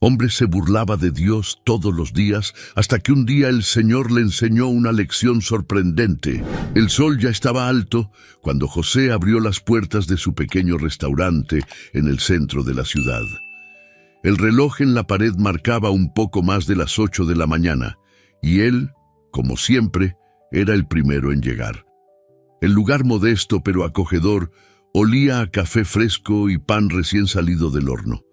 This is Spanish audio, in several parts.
Hombre se burlaba de Dios todos los días hasta que un día el Señor le enseñó una lección sorprendente. El sol ya estaba alto cuando José abrió las puertas de su pequeño restaurante en el centro de la ciudad. El reloj en la pared marcaba un poco más de las 8 de la mañana y él, como siempre, era el primero en llegar. El lugar modesto pero acogedor olía a café fresco y pan recién salido del horno.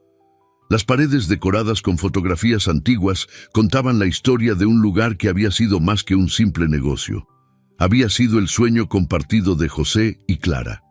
Las paredes decoradas con fotografías antiguas contaban la historia de un lugar que había sido más que un simple negocio. Había sido el sueño compartido de José y Clara.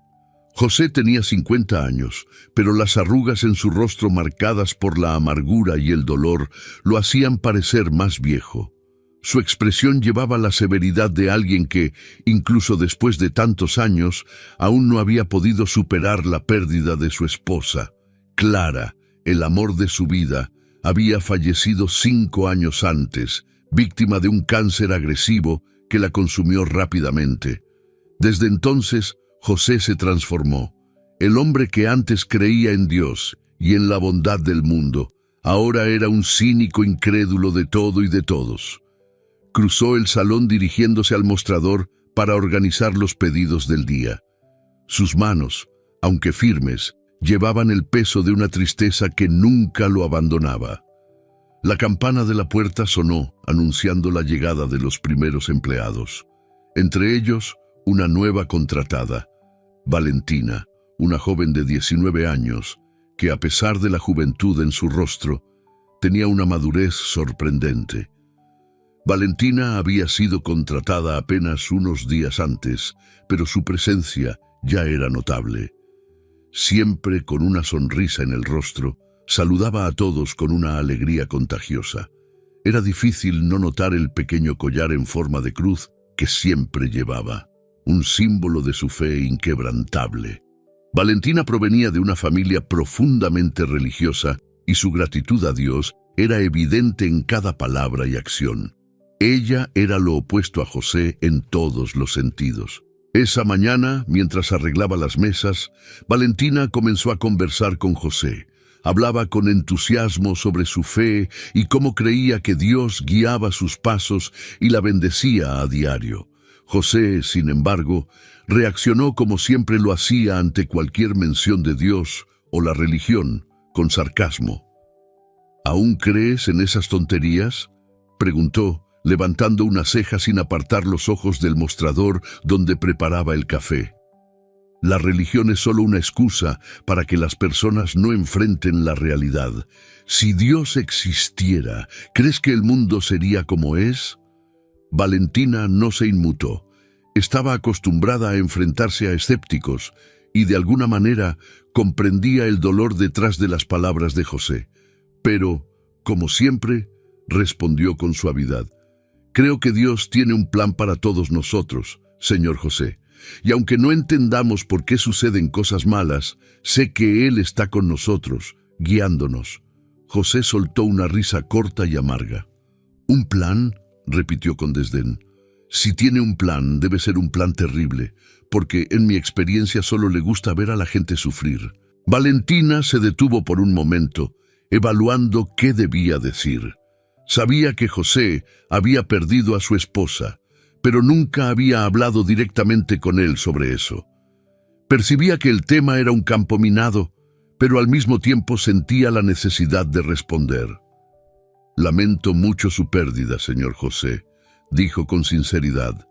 José tenía 50 años, pero las arrugas en su rostro marcadas por la amargura y el dolor lo hacían parecer más viejo. Su expresión llevaba la severidad de alguien que, incluso después de tantos años, aún no había podido superar la pérdida de su esposa. Clara, el amor de su vida, había fallecido 5 años antes, víctima de un cáncer agresivo que la consumió rápidamente. Desde entonces, José se transformó. El hombre que antes creía en Dios y en la bondad del mundo, ahora era un cínico incrédulo de todo y de todos. Cruzó el salón dirigiéndose al mostrador para organizar los pedidos del día. Sus manos, aunque firmes, llevaban el peso de una tristeza que nunca lo abandonaba. La campana de la puerta sonó, anunciando la llegada de los primeros empleados. Entre ellos, una nueva contratada, Valentina, una joven de 19 años, que a pesar de la juventud en su rostro, tenía una madurez sorprendente. Valentina había sido contratada apenas unos días antes, pero su presencia ya era notable. Siempre con una sonrisa en el rostro, saludaba a todos con una alegría contagiosa. Era difícil no notar el pequeño collar en forma de cruz que siempre llevaba, un símbolo de su fe inquebrantable. Valentina provenía de una familia profundamente religiosa y su gratitud a Dios era evidente en cada palabra y acción. Ella era lo opuesto a José en todos los sentidos. Esa mañana, mientras arreglaba las mesas, Valentina comenzó a conversar con José. Hablaba con entusiasmo sobre su fe y cómo creía que Dios guiaba sus pasos y la bendecía a diario. José, sin embargo, reaccionó como siempre lo hacía ante cualquier mención de Dios o la religión, con sarcasmo. ¿Aún crees en esas tonterías?, preguntó, levantando una ceja sin apartar los ojos del mostrador donde preparaba el café. La religión es solo una excusa para que las personas no enfrenten la realidad. Si Dios existiera, ¿crees que el mundo sería como es? Valentina no se inmutó. Estaba acostumbrada a enfrentarse a escépticos y de alguna manera comprendía el dolor detrás de las palabras de José. Pero, como siempre, respondió con suavidad. Creo que Dios tiene un plan para todos nosotros, señor José, y aunque no entendamos por qué suceden cosas malas, sé que Él está con nosotros, guiándonos. José soltó una risa corta y amarga. ¿Un plan?, repitió con desdén. Si tiene un plan, debe ser un plan terrible, porque en mi experiencia solo le gusta ver a la gente sufrir. Valentina se detuvo por un momento, evaluando qué debía decir. Sabía que José había perdido a su esposa, pero nunca había hablado directamente con él sobre eso. Percibía que el tema era un campo minado, pero al mismo tiempo sentía la necesidad de responder. Lamento mucho su pérdida, señor José, dijo con sinceridad.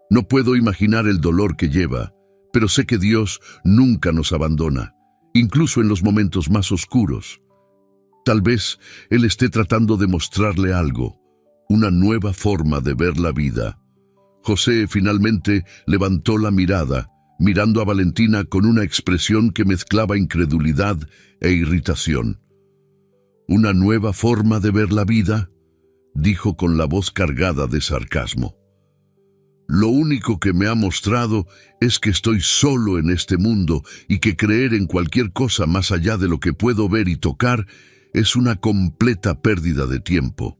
No puedo imaginar el dolor que lleva, pero sé que Dios nunca nos abandona, incluso en los momentos más oscuros. Tal vez Él esté tratando de mostrarle algo, una nueva forma de ver la vida. José finalmente levantó la mirada, mirando a Valentina con una expresión que mezclaba incredulidad e irritación. «¿Una nueva forma de ver la vida?», dijo con la voz cargada de sarcasmo. «Lo único que me ha mostrado es que estoy solo en este mundo y que creer en cualquier cosa más allá de lo que puedo ver y tocar es una completa pérdida de tiempo».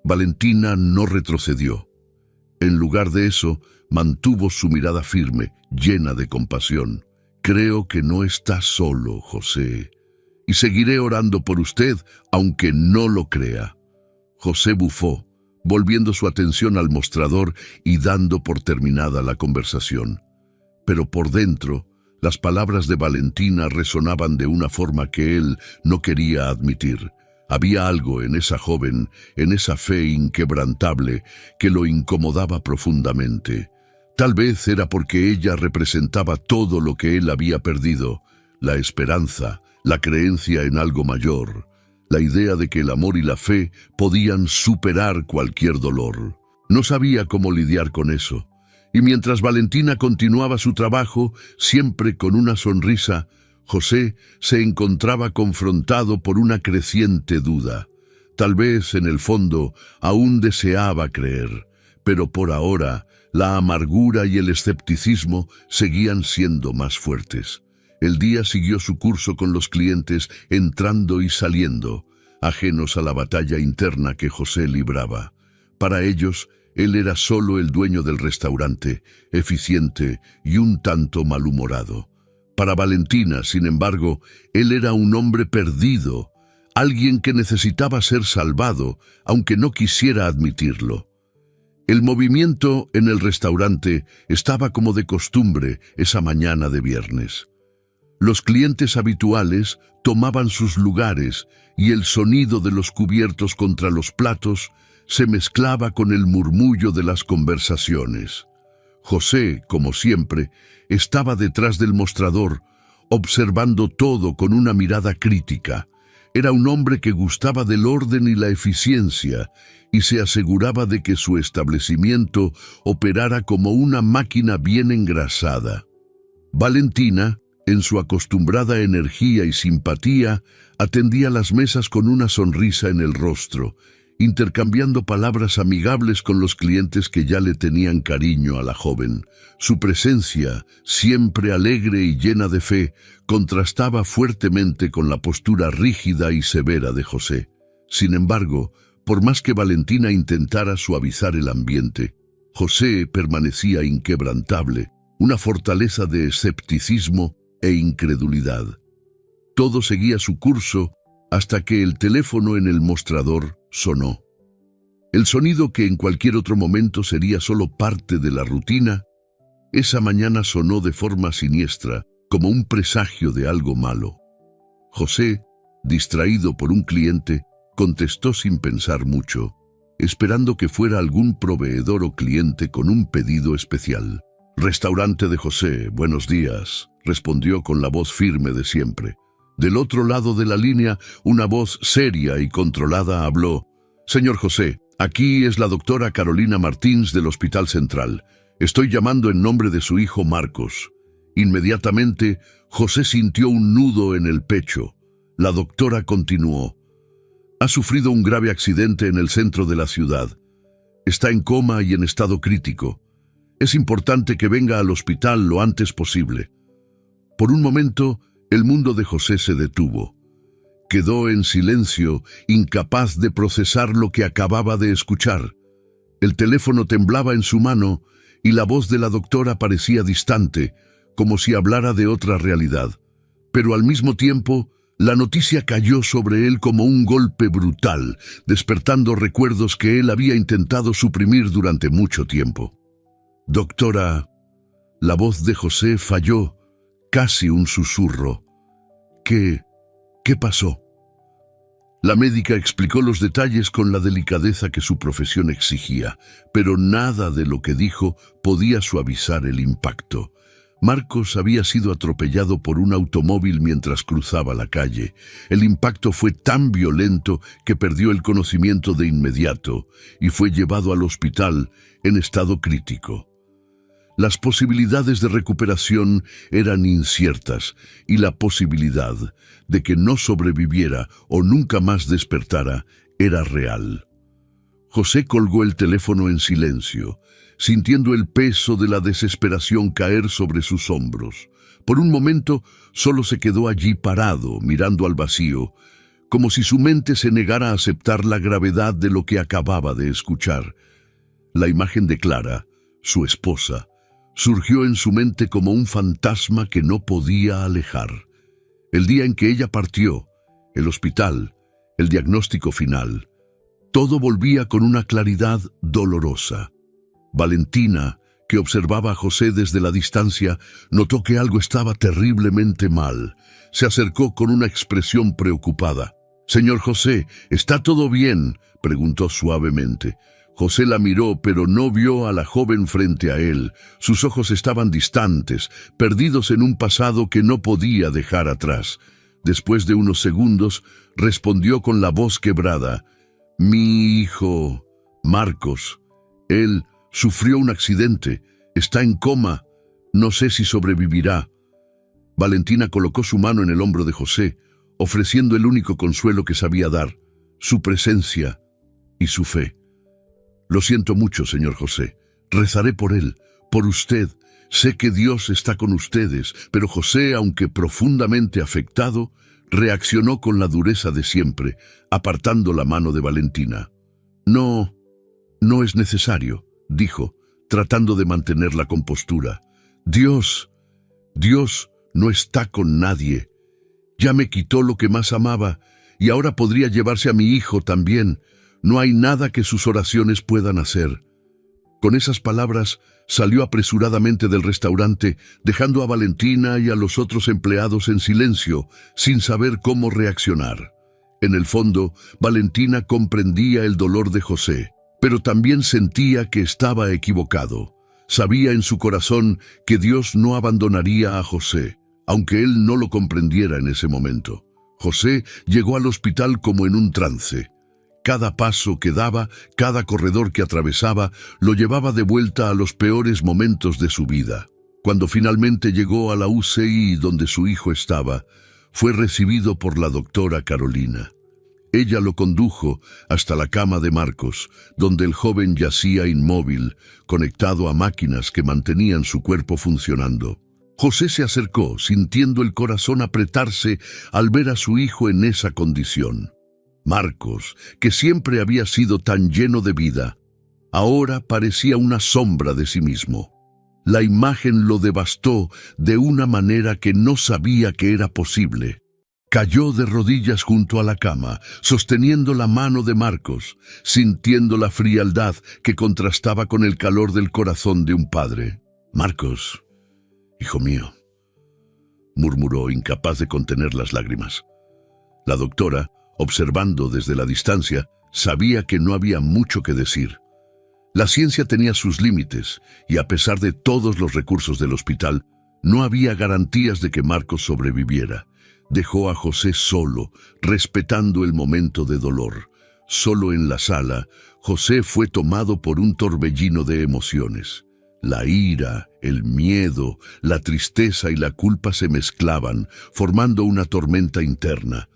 Valentina no retrocedió. En lugar de eso, mantuvo su mirada firme, llena de compasión. «Creo que no estás solo, José, y seguiré orando por usted, aunque no lo crea. José bufó, volviendo su atención al mostrador y dando por terminada la conversación. Pero por dentro, las palabras de Valentina resonaban de una forma que él no quería admitir. Había algo en esa joven, en esa fe inquebrantable, que lo incomodaba profundamente. Tal vez era porque ella representaba todo lo que él había perdido: la esperanza, la creencia en algo mayor, la idea de que el amor y la fe podían superar cualquier dolor. No sabía cómo lidiar con eso. Y mientras Valentina continuaba su trabajo, siempre con una sonrisa, José se encontraba confrontado por una creciente duda. Tal vez, en el fondo, aún deseaba creer, pero por ahora, la amargura y el escepticismo seguían siendo más fuertes. El día siguió su curso con los clientes entrando y saliendo, ajenos a la batalla interna que José libraba. Para ellos, él era solo el dueño del restaurante, eficiente y un tanto malhumorado. Para Valentina, sin embargo, él era un hombre perdido, alguien que necesitaba ser salvado, aunque no quisiera admitirlo. El movimiento en el restaurante estaba como de costumbre esa mañana de viernes. Los clientes habituales tomaban sus lugares y el sonido de los cubiertos contra los platos se mezclaba con el murmullo de las conversaciones. José, como siempre, estaba detrás del mostrador, observando todo con una mirada crítica. Era un hombre que gustaba del orden y la eficiencia y se aseguraba de que su establecimiento operara como una máquina bien engrasada. Valentina, en su acostumbrada energía y simpatía, atendía las mesas con una sonrisa en el rostro, intercambiando palabras amigables con los clientes que ya le tenían cariño a la joven. Su presencia, siempre alegre y llena de fe, contrastaba fuertemente con la postura rígida y severa de José. Sin embargo, por más que Valentina intentara suavizar el ambiente, José permanecía inquebrantable, una fortaleza de escepticismo e incredulidad. Todo seguía su curso hasta que el teléfono en el mostrador sonó. El sonido que en cualquier otro momento sería solo parte de la rutina, esa mañana sonó de forma siniestra, como un presagio de algo malo. José, distraído por un cliente, contestó sin pensar mucho, esperando que fuera algún proveedor o cliente con un pedido especial. «Restaurante de José, buenos días», respondió con la voz firme de siempre. Del otro lado de la línea, una voz seria y controlada habló. «Señor José, aquí es la doctora Carolina Martins del Hospital Central. Estoy llamando en nombre de su hijo Marcos». Inmediatamente, José sintió un nudo en el pecho. La doctora continuó. «Ha sufrido un grave accidente en el centro de la ciudad. Está en coma y en estado crítico. Es importante que venga al hospital lo antes posible». Por un momento, el mundo de José se detuvo. Quedó en silencio, incapaz de procesar lo que acababa de escuchar. El teléfono temblaba en su mano y la voz de la doctora parecía distante, como si hablara de otra realidad. Pero al mismo tiempo, la noticia cayó sobre él como un golpe brutal, despertando recuerdos que él había intentado suprimir durante mucho tiempo. «Doctora», la voz de José falló, casi un susurro. ¿Qué pasó?» La médica explicó los detalles con la delicadeza que su profesión exigía, pero nada de lo que dijo podía suavizar el impacto. Marcos había sido atropellado por un automóvil mientras cruzaba la calle. El impacto fue tan violento que perdió el conocimiento de inmediato y fue llevado al hospital en estado crítico. Las posibilidades de recuperación eran inciertas y la posibilidad de que no sobreviviera o nunca más despertara era real. José colgó el teléfono en silencio, sintiendo el peso de la desesperación caer sobre sus hombros. Por un momento solo se quedó allí parado, mirando al vacío, como si su mente se negara a aceptar la gravedad de lo que acababa de escuchar. La imagen de Clara, su esposa, surgió en su mente como un fantasma que no podía alejar. El día en que ella partió, el hospital, el diagnóstico final. Todo volvía con una claridad dolorosa. Valentina, que observaba a José desde la distancia, notó que algo estaba terriblemente mal. Se acercó con una expresión preocupada. «Señor José, ¿está todo bien?», preguntó suavemente. José la miró, pero no vio a la joven frente a él. Sus ojos estaban distantes, perdidos en un pasado que no podía dejar atrás. Después de unos segundos, respondió con la voz quebrada: «Mi hijo, Marcos. Él sufrió un accidente. Está en coma. No sé si sobrevivirá». Valentina colocó su mano en el hombro de José, ofreciendo el único consuelo que sabía dar: su presencia y su fe. «Lo siento mucho, señor José. Rezaré por él, por usted. Sé que Dios está con ustedes», pero José, aunque profundamente afectado, reaccionó con la dureza de siempre, apartando la mano de Valentina. «No es necesario», dijo, tratando de mantener la compostura. Dios no está con nadie. Ya me quitó lo que más amaba, y ahora podría llevarse a mi hijo también. No hay nada que sus oraciones puedan hacer». Con esas palabras, salió apresuradamente del restaurante, dejando a Valentina y a los otros empleados en silencio, sin saber cómo reaccionar. En el fondo, Valentina comprendía el dolor de José, pero también sentía que estaba equivocado. Sabía en su corazón que Dios no abandonaría a José, aunque él no lo comprendiera en ese momento. José llegó al hospital como en un trance. Cada paso que daba, cada corredor que atravesaba, lo llevaba de vuelta a los peores momentos de su vida. Cuando finalmente llegó a la UCI donde su hijo estaba, fue recibido por la doctora Carolina. Ella lo condujo hasta la cama de Marcos, donde el joven yacía inmóvil, conectado a máquinas que mantenían su cuerpo funcionando. José se acercó, sintiendo el corazón apretarse al ver a su hijo en esa condición. Marcos, que siempre había sido tan lleno de vida, ahora parecía una sombra de sí mismo. La imagen lo devastó de una manera que no sabía que era posible. Cayó de rodillas junto a la cama, sosteniendo la mano de Marcos, sintiendo la frialdad que contrastaba con el calor del corazón de un padre. «Marcos, hijo mío», murmuró, incapaz de contener las lágrimas. La doctora, observando desde la distancia, sabía que no había mucho que decir. La ciencia tenía sus límites, y a pesar de todos los recursos del hospital, no había garantías de que Marcos sobreviviera. Dejó a José solo, respetando el momento de dolor. Solo en la sala, José fue tomado por un torbellino de emociones. La ira, el miedo, la tristeza y la culpa se mezclaban, formando una tormenta interna.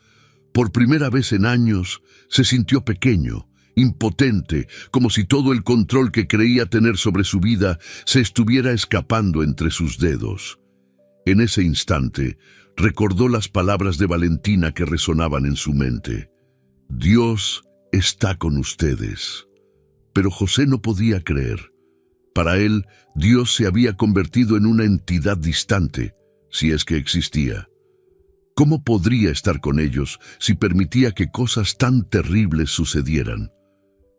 Por primera vez en años, se sintió pequeño, impotente, como si todo el control que creía tener sobre su vida se estuviera escapando entre sus dedos. En ese instante, recordó las palabras de Valentina que resonaban en su mente. «Dios está con ustedes». Pero José no podía creer. Para él, Dios se había convertido en una entidad distante, si es que existía. ¿Cómo podría estar con ellos si permitía que cosas tan terribles sucedieran?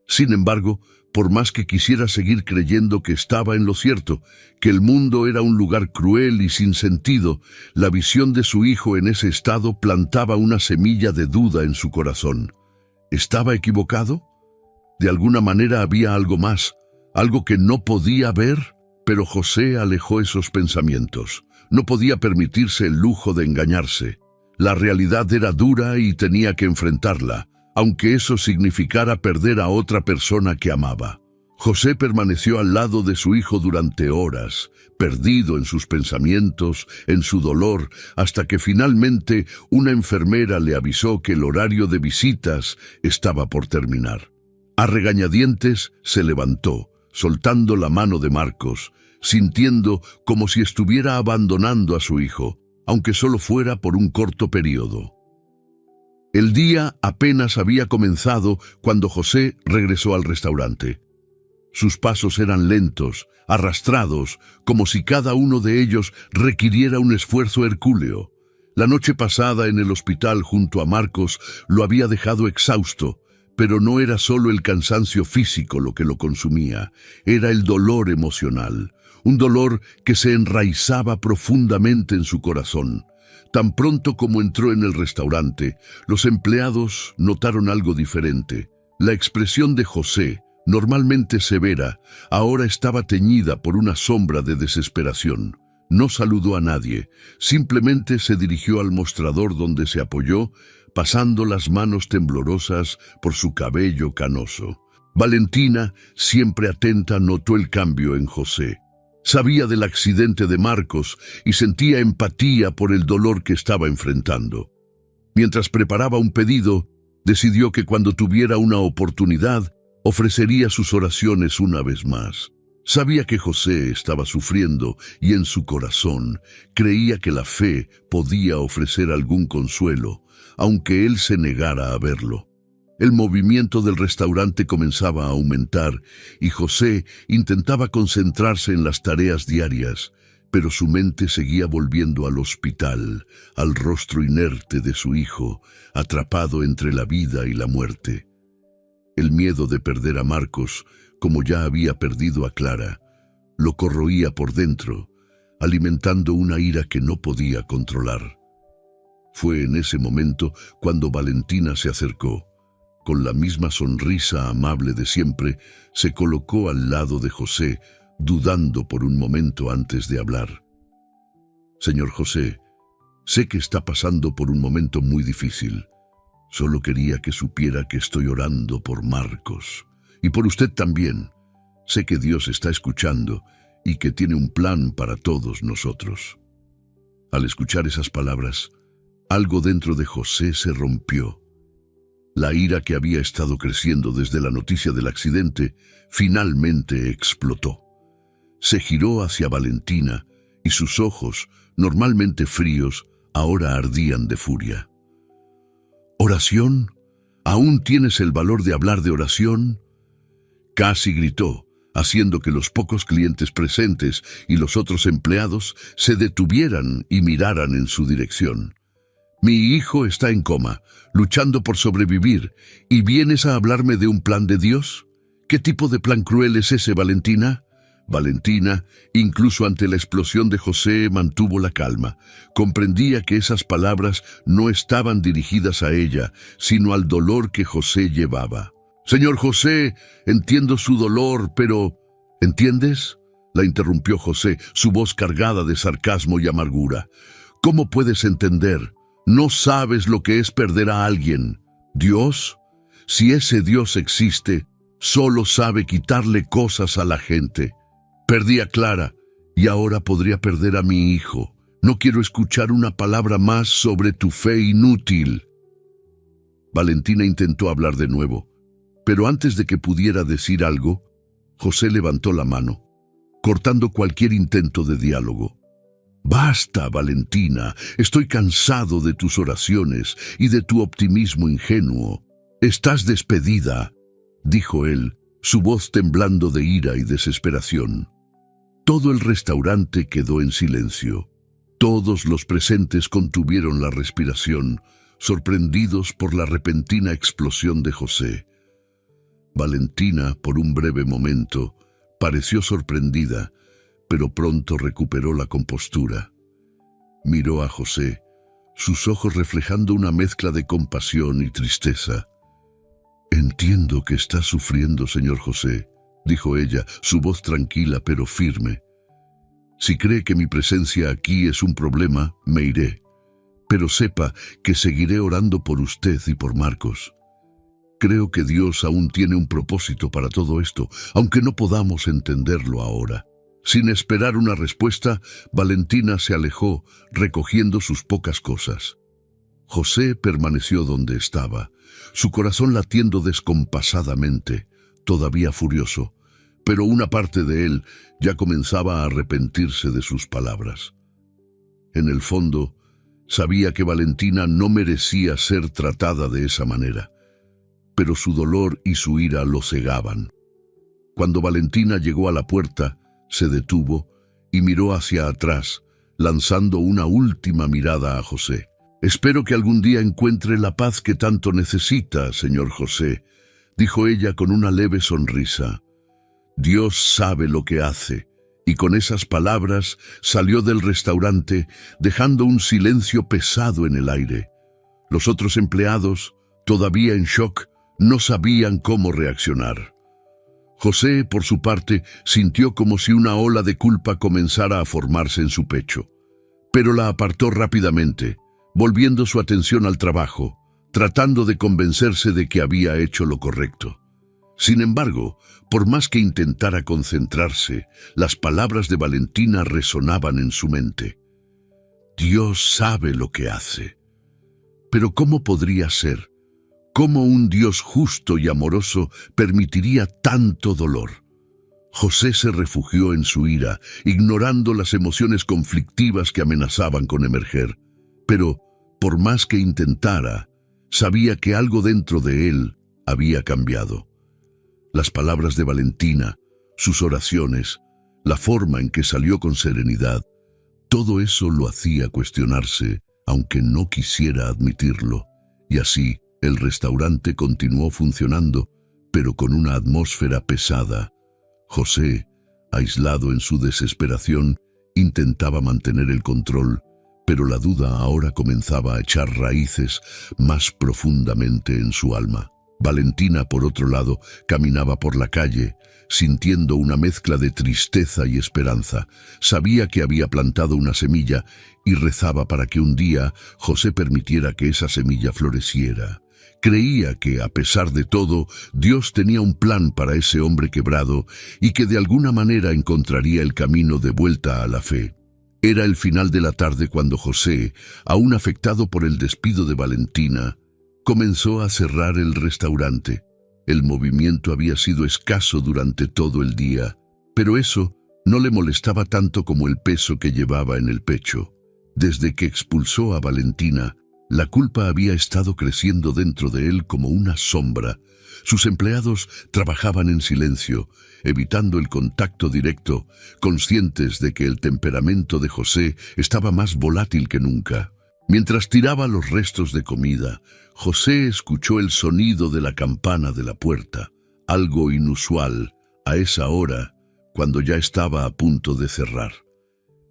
Sin embargo, por más que quisiera seguir creyendo que estaba en lo cierto, que el mundo era un lugar cruel y sin sentido, la visión de su hijo en ese estado plantaba una semilla de duda en su corazón. ¿Estaba equivocado? De alguna manera había algo más, algo que no podía ver, pero José alejó esos pensamientos. No podía permitirse el lujo de engañarse. La realidad era dura y tenía que enfrentarla, aunque eso significara perder a otra persona que amaba. José permaneció al lado de su hijo durante horas, perdido en sus pensamientos, en su dolor, hasta que finalmente una enfermera le avisó que el horario de visitas estaba por terminar. A regañadientes se levantó, soltando la mano de Marcos, sintiendo como si estuviera abandonando a su hijo, aunque solo fuera por un corto periodo. El día apenas había comenzado cuando José regresó al restaurante. Sus pasos eran lentos, arrastrados, como si cada uno de ellos requiriera un esfuerzo hercúleo. La noche pasada en el hospital junto a Marcos lo había dejado exhausto, pero no era solo el cansancio físico lo que lo consumía, era el dolor emocional, un dolor que se enraizaba profundamente en su corazón. Tan pronto como entró en el restaurante, los empleados notaron algo diferente. La expresión de José, normalmente severa, ahora estaba teñida por una sombra de desesperación. No saludó a nadie, simplemente se dirigió al mostrador donde se apoyó, pasando las manos temblorosas por su cabello canoso. Valentina, siempre atenta, notó el cambio en José. Sabía del accidente de Marcos y sentía empatía por el dolor que estaba enfrentando. Mientras preparaba un pedido, decidió que cuando tuviera una oportunidad, ofrecería sus oraciones una vez más. Sabía que José estaba sufriendo y en su corazón creía que la fe podía ofrecer algún consuelo, aunque él se negara a verlo. El movimiento del restaurante comenzaba a aumentar y José intentaba concentrarse en las tareas diarias, pero su mente seguía volviendo al hospital, al rostro inerte de su hijo, atrapado entre la vida y la muerte. El miedo de perder a Marcos, como ya había perdido a Clara, lo corroía por dentro, alimentando una ira que no podía controlar. Fue en ese momento cuando Valentina se acercó. Con la misma sonrisa amable de siempre, se colocó al lado de José, dudando por un momento antes de hablar. «Señor José, sé que está pasando por un momento muy difícil. Solo quería que supiera que estoy orando por Marcos. Y por usted también. Sé que Dios está escuchando y que tiene un plan para todos nosotros». Al escuchar esas palabras, algo dentro de José se rompió. La ira que había estado creciendo desde la noticia del accidente finalmente explotó. Se giró hacia Valentina y sus ojos, normalmente fríos, ahora ardían de furia. «¿Oración? ¿Aún tienes el valor de hablar de oración?», casi gritó, haciendo que los pocos clientes presentes y los otros empleados se detuvieran y miraran en su dirección. «Mi hijo está en coma, luchando por sobrevivir, ¿y vienes a hablarme de un plan de Dios? ¿Qué tipo de plan cruel es ese, Valentina?». Valentina, incluso ante la explosión de José, mantuvo la calma. Comprendía que esas palabras no estaban dirigidas a ella, sino al dolor que José llevaba. «Señor José, entiendo su dolor, pero... ¿Entiendes?», la interrumpió José, su voz cargada de sarcasmo y amargura. «¿Cómo puedes entender? No sabes lo que es perder a alguien. ¿Dios? Si ese Dios existe, solo sabe quitarle cosas a la gente. Perdí a Clara y ahora podría perder a mi hijo. No quiero escuchar una palabra más sobre tu fe inútil». Valentina intentó hablar de nuevo, pero antes de que pudiera decir algo, José levantó la mano, cortando cualquier intento de diálogo. «Basta, Valentina, estoy cansado de tus oraciones y de tu optimismo ingenuo. Estás despedida», dijo él, su voz temblando de ira y desesperación. Todo el restaurante quedó en silencio. Todos los presentes contuvieron la respiración, sorprendidos por la repentina explosión de José. Valentina, por un breve momento, pareció sorprendida, pero pronto recuperó la compostura. Miró a José, sus ojos reflejando una mezcla de compasión y tristeza. «Entiendo que está sufriendo, señor José», dijo ella, su voz tranquila pero firme. «Si cree que mi presencia aquí es un problema, me iré. Pero sepa que seguiré orando por usted y por Marcos. Creo que Dios aún tiene un propósito para todo esto, aunque no podamos entenderlo ahora». Sin esperar una respuesta, Valentina se alejó, recogiendo sus pocas cosas. José permaneció donde estaba, su corazón latiendo descompasadamente, todavía furioso, pero una parte de él ya comenzaba a arrepentirse de sus palabras. En el fondo, sabía que Valentina no merecía ser tratada de esa manera, pero su dolor y su ira lo cegaban. Cuando Valentina llegó a la puerta, se detuvo y miró hacia atrás, lanzando una última mirada a José. «Espero que algún día encuentre la paz que tanto necesita, señor José», dijo ella con una leve sonrisa. «Dios sabe lo que hace». Y con esas palabras salió del restaurante, dejando un silencio pesado en el aire. Los otros empleados, todavía en shock, no sabían cómo reaccionar. José, por su parte, sintió como si una ola de culpa comenzara a formarse en su pecho. Pero la apartó rápidamente, volviendo su atención al trabajo, tratando de convencerse de que había hecho lo correcto. Sin embargo, por más que intentara concentrarse, las palabras de Valentina resonaban en su mente. Dios sabe lo que hace. Pero ¿cómo podría ser? ¿Cómo un Dios justo y amoroso permitiría tanto dolor? José se refugió en su ira, ignorando las emociones conflictivas que amenazaban con emerger. Pero, por más que intentara, sabía que algo dentro de él había cambiado. Las palabras de Valentina, sus oraciones, la forma en que salió con serenidad, todo eso lo hacía cuestionarse, aunque no quisiera admitirlo. Y así, el restaurante continuó funcionando, pero con una atmósfera pesada. José, aislado en su desesperación, intentaba mantener el control, pero la duda ahora comenzaba a echar raíces más profundamente en su alma. Valentina, por otro lado, caminaba por la calle, sintiendo una mezcla de tristeza y esperanza. Sabía que había plantado una semilla y rezaba para que un día José permitiera que esa semilla floreciera. Creía que, a pesar de todo, Dios tenía un plan para ese hombre quebrado y que de alguna manera encontraría el camino de vuelta a la fe. Era el final de la tarde cuando José, aún afectado por el despido de Valentina, comenzó a cerrar el restaurante. El movimiento había sido escaso durante todo el día, pero eso no le molestaba tanto como el peso que llevaba en el pecho. Desde que expulsó a Valentina, la culpa había estado creciendo dentro de él como una sombra. Sus empleados trabajaban en silencio, evitando el contacto directo, conscientes de que el temperamento de José estaba más volátil que nunca. Mientras tiraba los restos de comida, José escuchó el sonido de la campana de la puerta, algo inusual a esa hora, cuando ya estaba a punto de cerrar.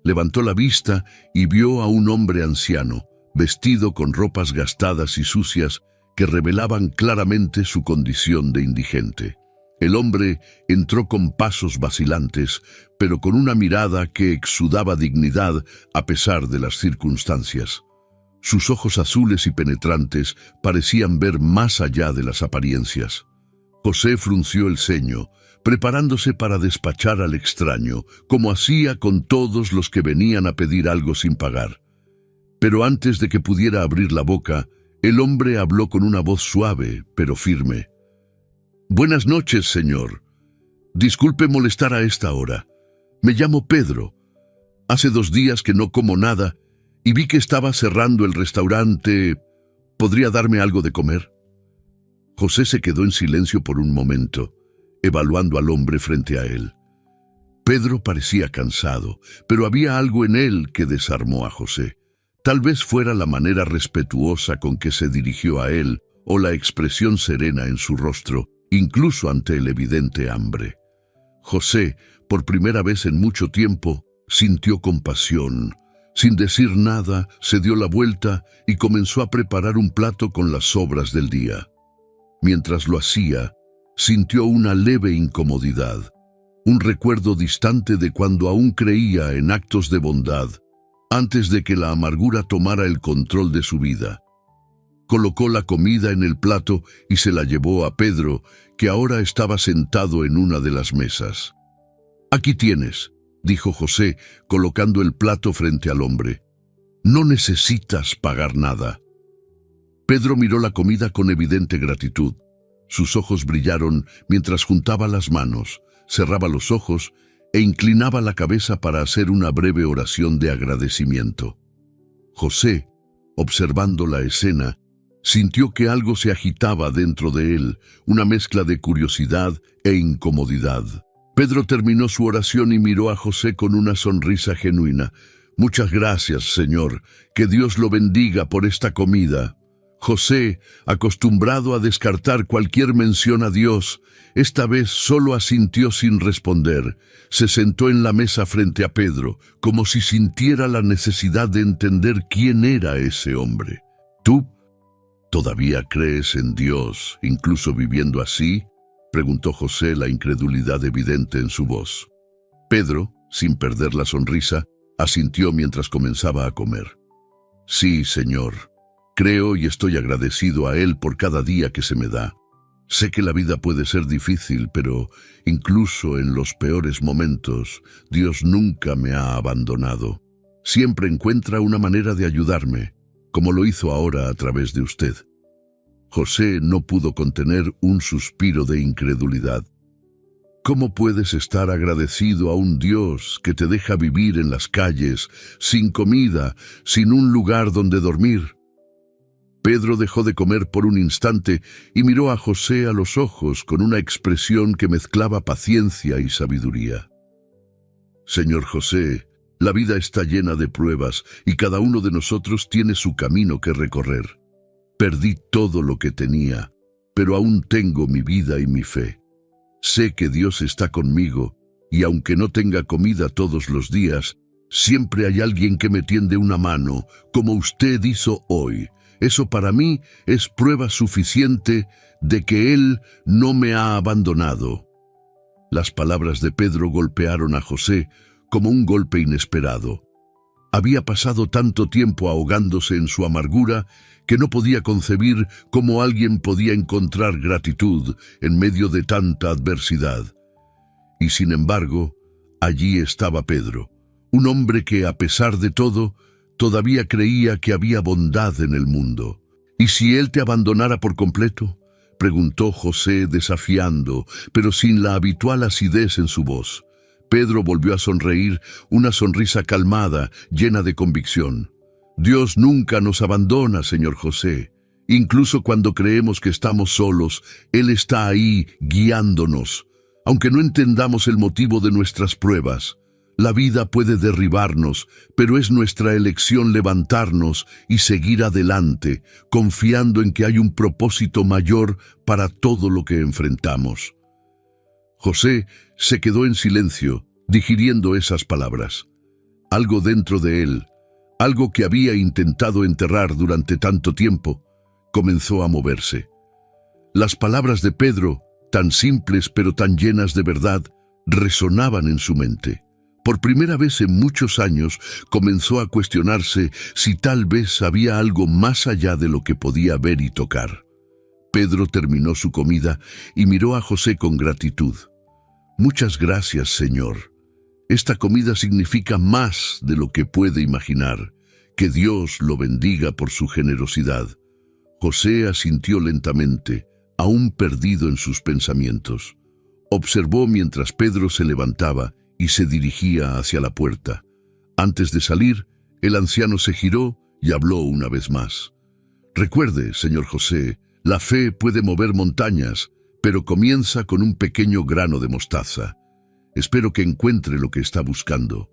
Levantó la vista y vio a un hombre anciano, vestido con ropas gastadas y sucias que revelaban claramente su condición de indigente. El hombre entró con pasos vacilantes, pero con una mirada que exudaba dignidad a pesar de las circunstancias. Sus ojos azules y penetrantes parecían ver más allá de las apariencias. José frunció el ceño, preparándose para despachar al extraño, como hacía con todos los que venían a pedir algo sin pagar. Pero antes de que pudiera abrir la boca, el hombre habló con una voz suave, pero firme. «Buenas noches, señor. Disculpe molestar a esta hora. Me llamo Pedro. Hace 2 días que no como nada y vi que estaba cerrando el restaurante. ¿Podría darme algo de comer?» José se quedó en silencio por un momento, evaluando al hombre frente a él. Pedro parecía cansado, pero había algo en él que desarmó a José. Tal vez fuera la manera respetuosa con que se dirigió a él o la expresión serena en su rostro, incluso ante el evidente hambre. José, por primera vez en mucho tiempo, sintió compasión. Sin decir nada, se dio la vuelta y comenzó a preparar un plato con las sobras del día. Mientras lo hacía, sintió una leve incomodidad, un recuerdo distante de cuando aún creía en actos de bondad, antes de que la amargura tomara el control de su vida. Colocó la comida en el plato y se la llevó a Pedro, que ahora estaba sentado en una de las mesas. «Aquí tienes», dijo José, colocando el plato frente al hombre. «No necesitas pagar nada». Pedro miró la comida con evidente gratitud. Sus ojos brillaron mientras juntaba las manos, cerraba los ojos e inclinaba la cabeza para hacer una breve oración de agradecimiento. José, observando la escena, sintió que algo se agitaba dentro de él, una mezcla de curiosidad e incomodidad. Pedro terminó su oración y miró a José con una sonrisa genuina. Muchas gracias, Señor. Que Dios lo bendiga por esta comida. José, acostumbrado a descartar cualquier mención a Dios, esta vez solo asintió sin responder. Se sentó en la mesa frente a Pedro, como si sintiera la necesidad de entender quién era ese hombre. ¿Tú todavía crees en Dios, incluso viviendo así?, preguntó José, la incredulidad evidente en su voz. Pedro, sin perder la sonrisa, asintió mientras comenzaba a comer. Sí, Señor. Creo y estoy agradecido a Él por cada día que se me da. Sé que la vida puede ser difícil, pero incluso en los peores momentos, Dios nunca me ha abandonado. Siempre encuentra una manera de ayudarme, como lo hizo ahora a través de usted. José no pudo contener un suspiro de incredulidad. ¿Cómo puedes estar agradecido a un Dios que te deja vivir en las calles, sin comida, sin un lugar donde dormir? Pedro dejó de comer por un instante y miró a José a los ojos con una expresión que mezclaba paciencia y sabiduría. Señor José, la vida está llena de pruebas y cada uno de nosotros tiene su camino que recorrer. Perdí todo lo que tenía, pero aún tengo mi vida y mi fe. Sé que Dios está conmigo y aunque no tenga comida todos los días, siempre hay alguien que me tiende una mano, como usted hizo hoy. Eso para mí es prueba suficiente de que Él no me ha abandonado. Las palabras de Pedro golpearon a José como un golpe inesperado. Había pasado tanto tiempo ahogándose en su amargura que no podía concebir cómo alguien podía encontrar gratitud en medio de tanta adversidad. Y sin embargo, allí estaba Pedro, un hombre que, a pesar de todo, todavía creía que había bondad en el mundo. ¿Y si Él te abandonara por completo?, preguntó José desafiando, pero sin la habitual acidez en su voz. Pedro volvió a sonreír, una sonrisa calmada, llena de convicción. Dios nunca nos abandona, señor José. Incluso cuando creemos que estamos solos, Él está ahí guiándonos. Aunque no entendamos el motivo de nuestras pruebas, la vida puede derribarnos, pero es nuestra elección levantarnos y seguir adelante, confiando en que hay un propósito mayor para todo lo que enfrentamos. José se quedó en silencio, digiriendo esas palabras. Algo dentro de él, algo que había intentado enterrar durante tanto tiempo, comenzó a moverse. Las palabras de Pedro, tan simples pero tan llenas de verdad, resonaban en su mente. Por primera vez en muchos años comenzó a cuestionarse si tal vez había algo más allá de lo que podía ver y tocar. Pedro terminó su comida y miró a José con gratitud. Muchas gracias, Señor. Esta comida significa más de lo que puede imaginar. Que Dios lo bendiga por su generosidad. José asintió lentamente, aún perdido en sus pensamientos. Observó mientras Pedro se levantaba y se dirigía hacia la puerta. Antes de salir, el anciano se giró y habló una vez más. Recuerde, señor José, la fe puede mover montañas, pero comienza con un pequeño grano de mostaza. Espero que encuentre lo que está buscando.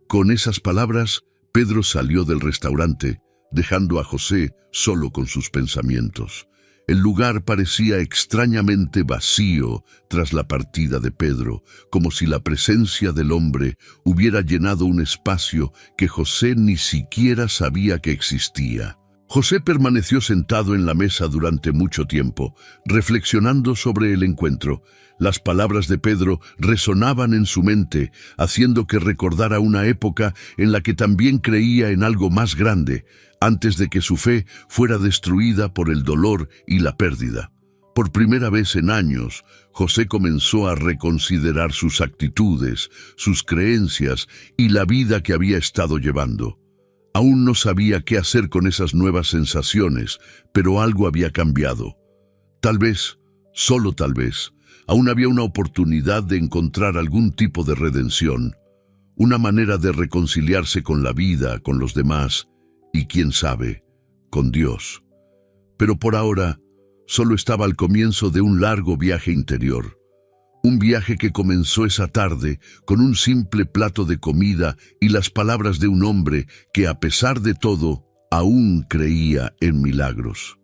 Con esas palabras, Pedro salió del restaurante, dejando a José solo con sus pensamientos. El lugar parecía extrañamente vacío tras la partida de Pedro, como si la presencia del hombre hubiera llenado un espacio que José ni siquiera sabía que existía. José permaneció sentado en la mesa durante mucho tiempo, reflexionando sobre el encuentro. Las palabras de Pedro resonaban en su mente, haciendo que recordara una época en la que también creía en algo más grande, antes de que su fe fuera destruida por el dolor y la pérdida. Por primera vez en años, José comenzó a reconsiderar sus actitudes, sus creencias y la vida que había estado llevando. Aún no sabía qué hacer con esas nuevas sensaciones, pero algo había cambiado. Tal vez, solo tal vez, aún había una oportunidad de encontrar algún tipo de redención, una manera de reconciliarse con la vida, con los demás y, quién sabe, con Dios. Pero por ahora, solo estaba al comienzo de un largo viaje interior, Un viaje que comenzó esa tarde con un simple plato de comida y las palabras de un hombre que, a pesar de todo, aún creía en milagros.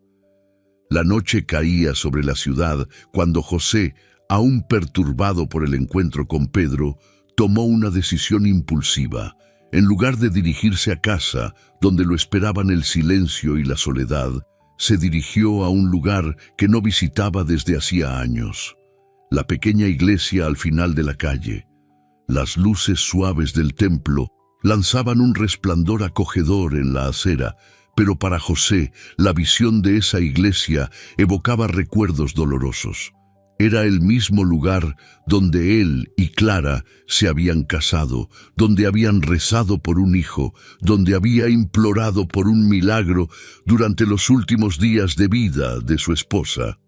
La noche caía sobre la ciudad cuando José, aún perturbado por el encuentro con Pedro, tomó una decisión impulsiva. En lugar de dirigirse a casa, donde lo esperaban el silencio y la soledad, se dirigió a un lugar que no visitaba desde hacía años. La pequeña iglesia al final de la calle. Las luces suaves del templo lanzaban un resplandor acogedor en la acera, pero para José la visión de esa iglesia evocaba recuerdos dolorosos. Era el mismo lugar donde él y Clara se habían casado, donde habían rezado por un hijo, donde había implorado por un milagro durante los últimos días de vida de su esposa.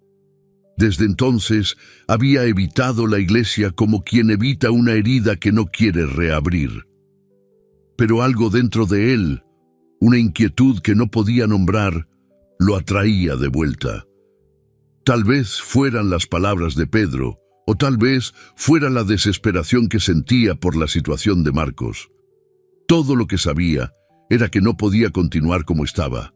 Desde entonces había evitado la iglesia como quien evita una herida que no quiere reabrir. Pero algo dentro de él, una inquietud que no podía nombrar, lo atraía de vuelta. Tal vez fueran las palabras de Pedro, o tal vez fuera la desesperación que sentía por la situación de Marcos. Todo lo que sabía era que no podía continuar como estaba.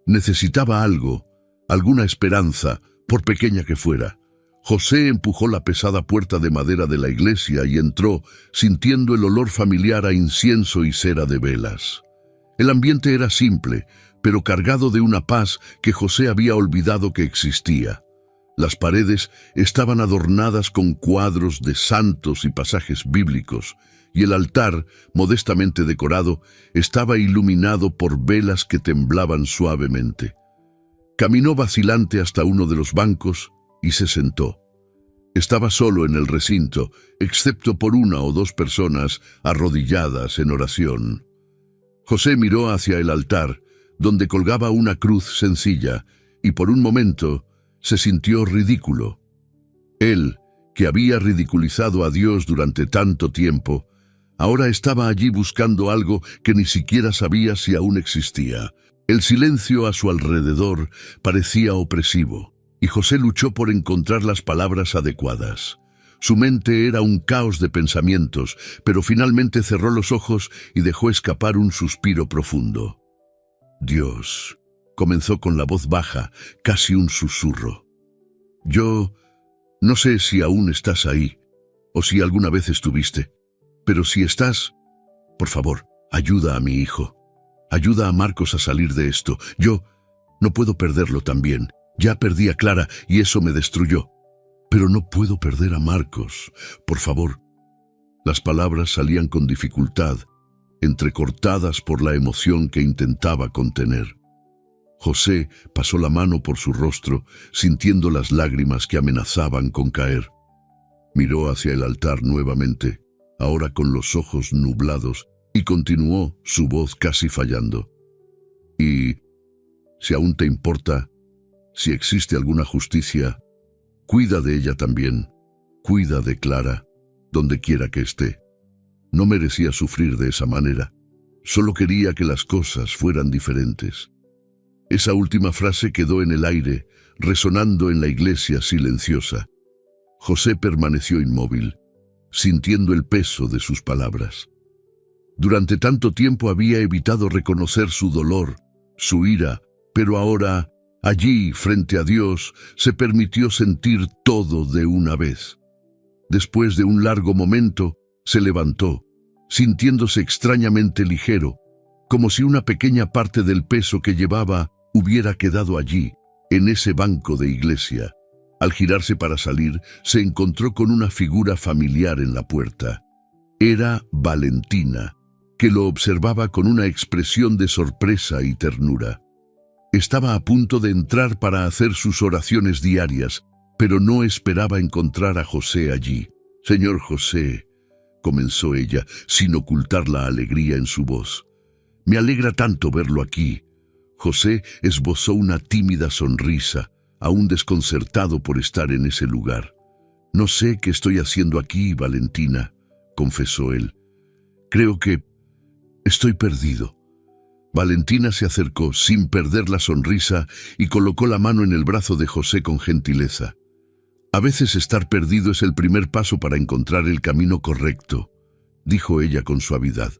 Necesitaba algo, alguna esperanza, por pequeña que fuera. José empujó la pesada puerta de madera de la iglesia y entró, sintiendo el olor familiar a incienso y cera de velas. El ambiente era simple, pero cargado de una paz que José había olvidado que existía. Las paredes estaban adornadas con cuadros de santos y pasajes bíblicos, y el altar, modestamente decorado, estaba iluminado por velas que temblaban suavemente. Caminó vacilante hasta uno de los bancos y se sentó. Estaba solo en el recinto, excepto por una o dos personas arrodilladas en oración. José miró hacia el altar, donde colgaba una cruz sencilla, y por un momento se sintió ridículo. Él, que había ridiculizado a Dios durante tanto tiempo, ahora estaba allí buscando algo que ni siquiera sabía si aún existía. El silencio a su alrededor parecía opresivo, y José luchó por encontrar las palabras adecuadas. Su mente era un caos de pensamientos, pero finalmente cerró los ojos y dejó escapar un suspiro profundo. Dios, comenzó con la voz baja, casi un susurro. Yo no sé si aún estás ahí, o si alguna vez estuviste, pero si estás, por favor, ayuda a mi hijo. Ayuda a Marcos a salir de esto. Yo no puedo perderlo también. Ya perdí a Clara y eso me destruyó. Pero no puedo perder a Marcos. Por favor. Las palabras salían con dificultad, entrecortadas por la emoción que intentaba contener. José pasó la mano por su rostro, sintiendo las lágrimas que amenazaban con caer. Miró hacia el altar nuevamente, ahora con los ojos nublados, y continuó, su voz casi fallando. Y, si aún te importa, si existe alguna justicia, cuida de ella también, cuida de Clara, donde quiera que esté. No merecía sufrir de esa manera, solo quería que las cosas fueran diferentes. Esa última frase quedó en el aire, resonando en la iglesia silenciosa. José permaneció inmóvil, sintiendo el peso de sus palabras. Durante tanto tiempo había evitado reconocer su dolor, su ira, pero ahora, allí, frente a Dios, se permitió sentir todo de una vez. Después de un largo momento, se levantó, sintiéndose extrañamente ligero, como si una pequeña parte del peso que llevaba hubiera quedado allí, en ese banco de iglesia. Al girarse para salir, se encontró con una figura familiar en la puerta. Era Valentina, que lo observaba con una expresión de sorpresa y ternura. Estaba a punto de entrar para hacer sus oraciones diarias, pero no esperaba encontrar a José allí. «Señor José», comenzó ella, sin ocultar la alegría en su voz. «Me alegra tanto verlo aquí». José esbozó una tímida sonrisa, aún desconcertado por estar en ese lugar. «No sé qué estoy haciendo aquí, Valentina», confesó él. «Creo que estoy perdido». Valentina se acercó sin perder la sonrisa y colocó la mano en el brazo de José con gentileza. A veces estar perdido es el primer paso para encontrar el camino correcto, dijo ella con suavidad.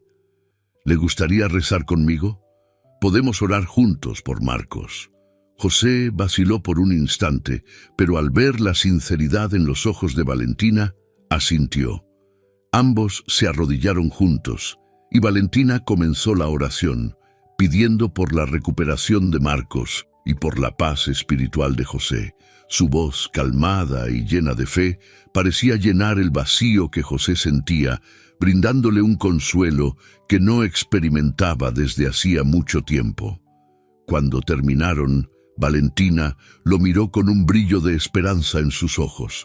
¿Le gustaría rezar conmigo? Podemos orar juntos por Marcos. José vaciló por un instante, pero al ver la sinceridad en los ojos de Valentina, asintió. Ambos se arrodillaron juntos, y Valentina comenzó la oración, pidiendo por la recuperación de Marcos y por la paz espiritual de José. Su voz, calmada y llena de fe, parecía llenar el vacío que José sentía, brindándole un consuelo que no experimentaba desde hacía mucho tiempo. Cuando terminaron, Valentina lo miró con un brillo de esperanza en sus ojos.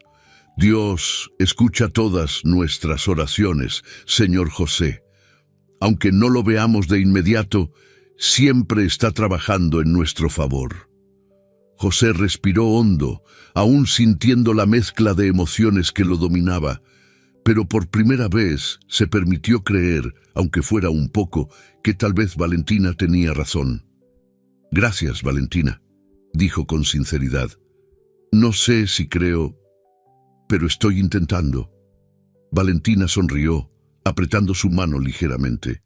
Dios escucha todas nuestras oraciones, señor José. Aunque no lo veamos de inmediato, siempre está trabajando en nuestro favor. José respiró hondo, aún sintiendo la mezcla de emociones que lo dominaba, pero por primera vez se permitió creer, aunque fuera un poco, que tal vez Valentina tenía razón. Gracias, Valentina, dijo con sinceridad. No sé si creo, pero estoy intentando. Valentina sonrió, apretando su mano ligeramente.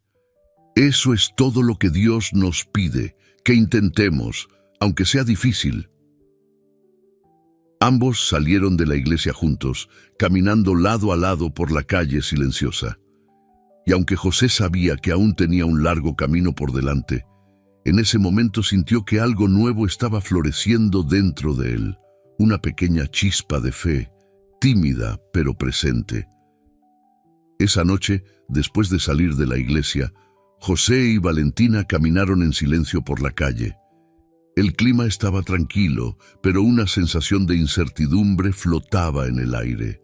Eso es todo lo que Dios nos pide, que intentemos, aunque sea difícil. Ambos salieron de la iglesia juntos, caminando lado a lado por la calle silenciosa. Y aunque José sabía que aún tenía un largo camino por delante, en ese momento sintió que algo nuevo estaba floreciendo dentro de él, una pequeña chispa de fe, tímida pero presente. Esa noche, después de salir de la iglesia, José y Valentina caminaron en silencio por la calle. El clima estaba tranquilo, pero una sensación de incertidumbre flotaba en el aire.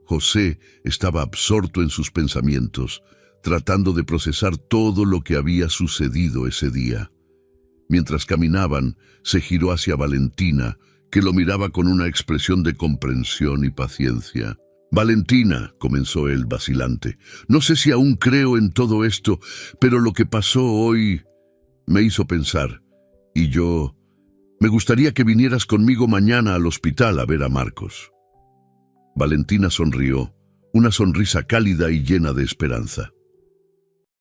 José estaba absorto en sus pensamientos, tratando de procesar todo lo que había sucedido ese día. Mientras caminaban, se giró hacia Valentina, que lo miraba con una expresión de comprensión y paciencia. Valentina, comenzó él vacilante, no sé si aún creo en todo esto, pero lo que pasó hoy me hizo pensar. Y me gustaría que vinieras conmigo mañana al hospital a ver a Marcos. Valentina sonrió, una sonrisa cálida y llena de esperanza.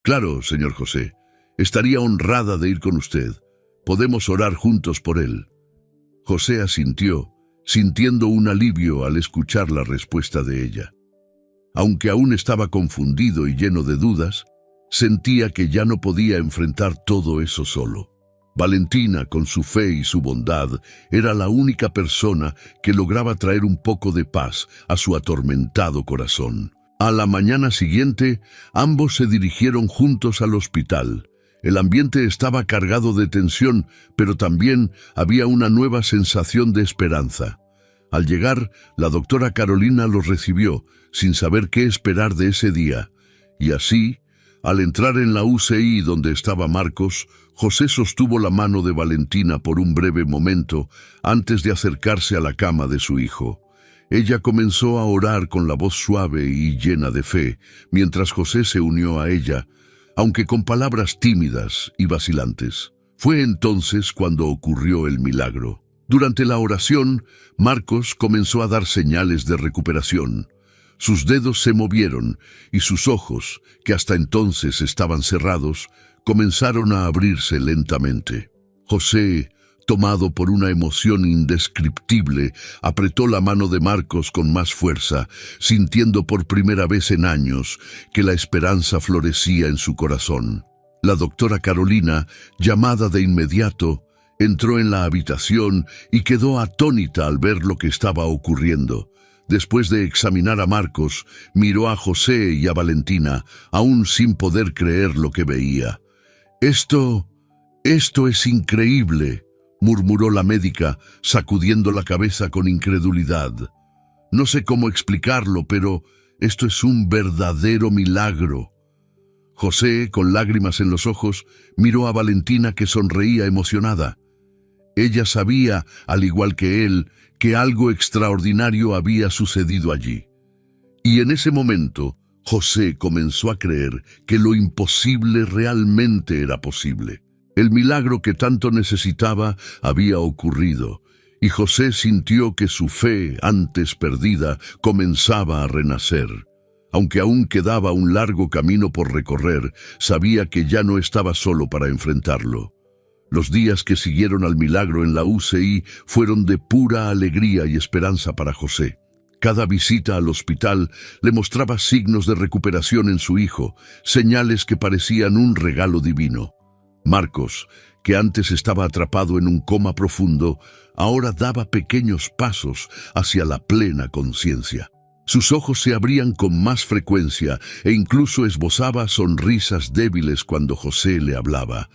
Claro, señor José, estaría honrada de ir con usted. Podemos orar juntos por él. José asintió, sintiendo un alivio al escuchar la respuesta de ella. Aunque aún estaba confundido y lleno de dudas, sentía que ya no podía enfrentar todo eso solo. Valentina, con su fe y su bondad, era la única persona que lograba traer un poco de paz a su atormentado corazón. A la mañana siguiente, ambos se dirigieron juntos al hospital. El ambiente estaba cargado de tensión, pero también había una nueva sensación de esperanza. Al llegar, la doctora Carolina los recibió, sin saber qué esperar de ese día. Y así, al entrar en la UCI donde estaba Marcos, José sostuvo la mano de Valentina por un breve momento antes de acercarse a la cama de su hijo. Ella comenzó a orar con la voz suave y llena de fe, mientras José se unió a ella, aunque con palabras tímidas y vacilantes. Fue entonces cuando ocurrió el milagro. Durante la oración, Marcos comenzó a dar señales de recuperación. Sus dedos se movieron y sus ojos, que hasta entonces estaban cerrados, comenzaron a abrirse lentamente. José, tomado por una emoción indescriptible, apretó la mano de Marcos con más fuerza, sintiendo por primera vez en años que la esperanza florecía en su corazón. La doctora Carolina, llamada de inmediato, entró en la habitación y quedó atónita al ver lo que estaba ocurriendo. Después de examinar a Marcos, miró a José y a Valentina, aún sin poder creer lo que veía. Esto es increíble, murmuró la médica, sacudiendo la cabeza con incredulidad. No sé cómo explicarlo, pero esto es un verdadero milagro. José, con lágrimas en los ojos, miró a Valentina, que sonreía emocionada. Ella sabía, al igual que él, que algo extraordinario había sucedido allí. Y en ese momento, José comenzó a creer que lo imposible realmente era posible. El milagro que tanto necesitaba había ocurrido, y José sintió que su fe, antes perdida, comenzaba a renacer. Aunque aún quedaba un largo camino por recorrer, sabía que ya no estaba solo para enfrentarlo. Los días que siguieron al milagro en la UCI fueron de pura alegría y esperanza para José. Cada visita al hospital le mostraba signos de recuperación en su hijo, señales que parecían un regalo divino. Marcos, que antes estaba atrapado en un coma profundo, ahora daba pequeños pasos hacia la plena conciencia. Sus ojos se abrían con más frecuencia e incluso esbozaba sonrisas débiles cuando José le hablaba.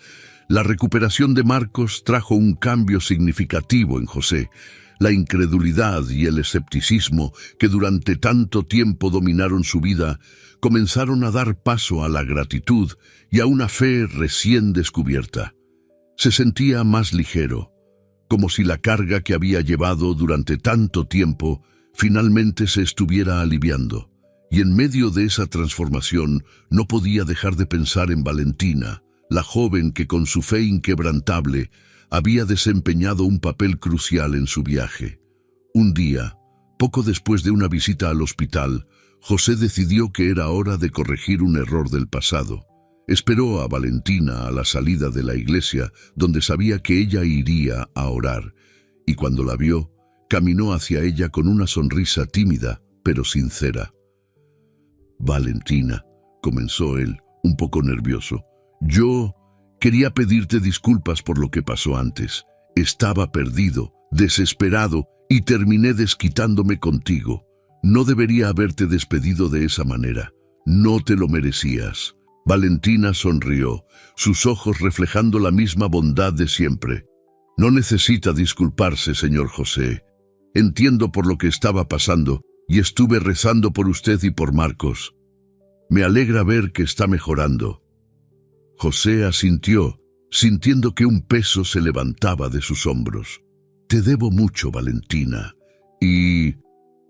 La recuperación de Marcos trajo un cambio significativo en José. La incredulidad y el escepticismo que durante tanto tiempo dominaron su vida comenzaron a dar paso a la gratitud y a una fe recién descubierta. Se sentía más ligero, como si la carga que había llevado durante tanto tiempo finalmente se estuviera aliviando. Y en medio de esa transformación no podía dejar de pensar en Valentina, la joven que con su fe inquebrantable había desempeñado un papel crucial en su viaje. Un día, poco después de una visita al hospital, José decidió que era hora de corregir un error del pasado. Esperó a Valentina a la salida de la iglesia, donde sabía que ella iría a orar, y cuando la vio, caminó hacia ella con una sonrisa tímida, pero sincera. «Valentina», comenzó él, un poco nervioso, «yo quería pedirte disculpas por lo que pasó antes. Estaba perdido, desesperado, y terminé desquitándome contigo. No debería haberte despedido de esa manera. No te lo merecías». Valentina sonrió, sus ojos reflejando la misma bondad de siempre. «No necesita disculparse, señor José. Entiendo por lo que estaba pasando y estuve rezando por usted y por Marcos. Me alegra ver que está mejorando». José asintió, sintiendo que un peso se levantaba de sus hombros. «Te debo mucho, Valentina, y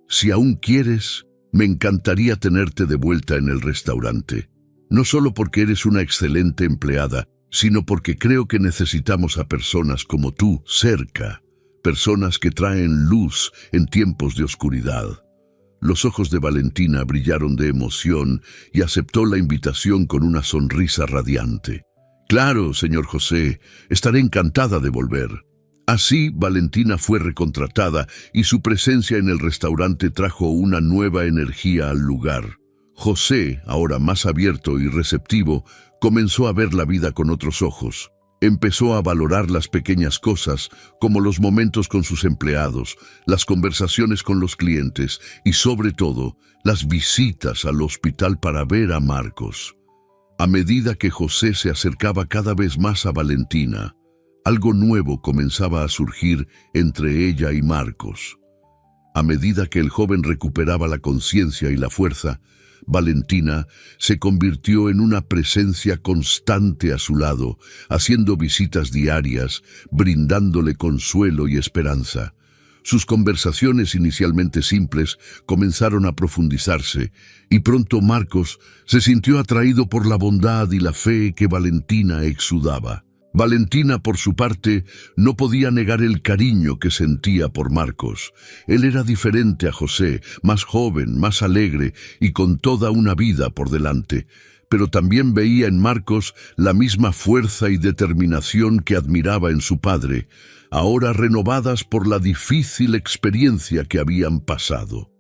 si aún quieres, me encantaría tenerte de vuelta en el restaurante. No solo porque eres una excelente empleada, sino porque creo que necesitamos a personas como tú cerca, personas que traen luz en tiempos de oscuridad». Los ojos de Valentina brillaron de emoción y aceptó la invitación con una sonrisa radiante. «Claro, señor José, estaré encantada de volver». Así, Valentina fue recontratada y su presencia en el restaurante trajo una nueva energía al lugar. José, ahora más abierto y receptivo, comenzó a ver la vida con otros ojos. Empezó a valorar las pequeñas cosas, como los momentos con sus empleados, las conversaciones con los clientes y, sobre todo, las visitas al hospital para ver a Marcos. A medida que José se acercaba cada vez más a Valentina, algo nuevo comenzaba a surgir entre ella y Marcos. A medida que el joven recuperaba la conciencia y la fuerza, Valentina se convirtió en una presencia constante a su lado, haciendo visitas diarias, brindándole consuelo y esperanza. Sus conversaciones, inicialmente simples, comenzaron a profundizarse, y pronto Marcos se sintió atraído por la bondad y la fe que Valentina exudaba. Valentina, por su parte, no podía negar el cariño que sentía por Marcos. Él era diferente a José, más joven, más alegre y con toda una vida por delante. Pero también veía en Marcos la misma fuerza y determinación que admiraba en su padre, ahora renovadas por la difícil experiencia que habían pasado.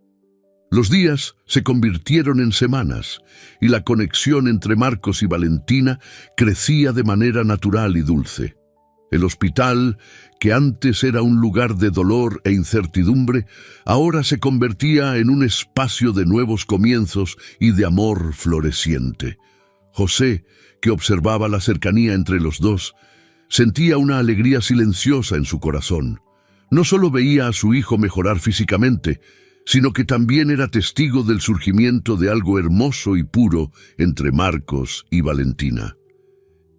Los días se convirtieron en semanas, y la conexión entre Marcos y Valentina crecía de manera natural y dulce. El hospital, que antes era un lugar de dolor e incertidumbre, ahora se convertía en un espacio de nuevos comienzos y de amor floreciente. José, que observaba la cercanía entre los dos, sentía una alegría silenciosa en su corazón. No solo veía a su hijo mejorar físicamente, sino que también era testigo del surgimiento de algo hermoso y puro entre Marcos y Valentina.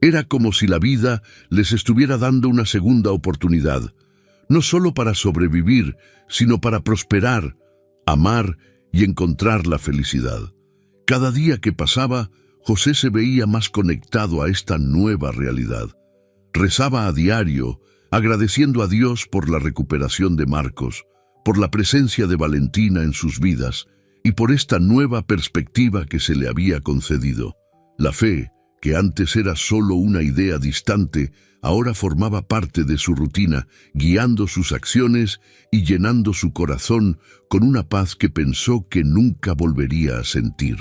Era como si la vida les estuviera dando una segunda oportunidad, no solo para sobrevivir, sino para prosperar, amar y encontrar la felicidad. Cada día que pasaba, José se veía más conectado a esta nueva realidad. Rezaba a diario, agradeciendo a Dios por la recuperación de Marcos, por la presencia de Valentina en sus vidas y por esta nueva perspectiva que se le había concedido. La fe, que antes era solo una idea distante, ahora formaba parte de su rutina, guiando sus acciones y llenando su corazón con una paz que pensó que nunca volvería a sentir.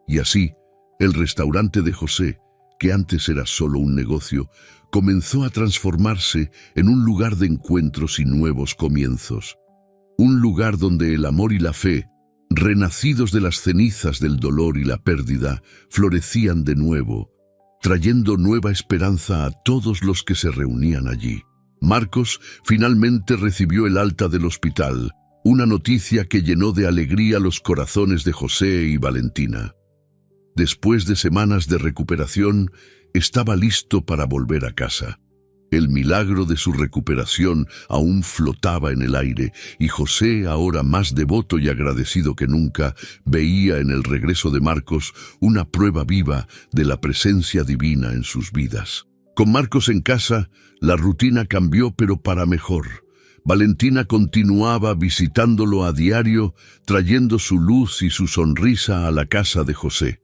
Y así, el restaurante de José, que antes era solo un negocio, comenzó a transformarse en un lugar de encuentros y nuevos comienzos. Un lugar donde el amor y la fe, renacidos de las cenizas del dolor y la pérdida, florecían de nuevo, trayendo nueva esperanza a todos los que se reunían allí. Marcos finalmente recibió el alta del hospital, una noticia que llenó de alegría los corazones de José y Valentina. Después de semanas de recuperación, estaba listo para volver a casa. El milagro de su recuperación aún flotaba en el aire, y José, ahora más devoto y agradecido que nunca, veía en el regreso de Marcos una prueba viva de la presencia divina en sus vidas. Con Marcos en casa, la rutina cambió, pero para mejor. Valentina continuaba visitándolo a diario, trayendo su luz y su sonrisa a la casa de José.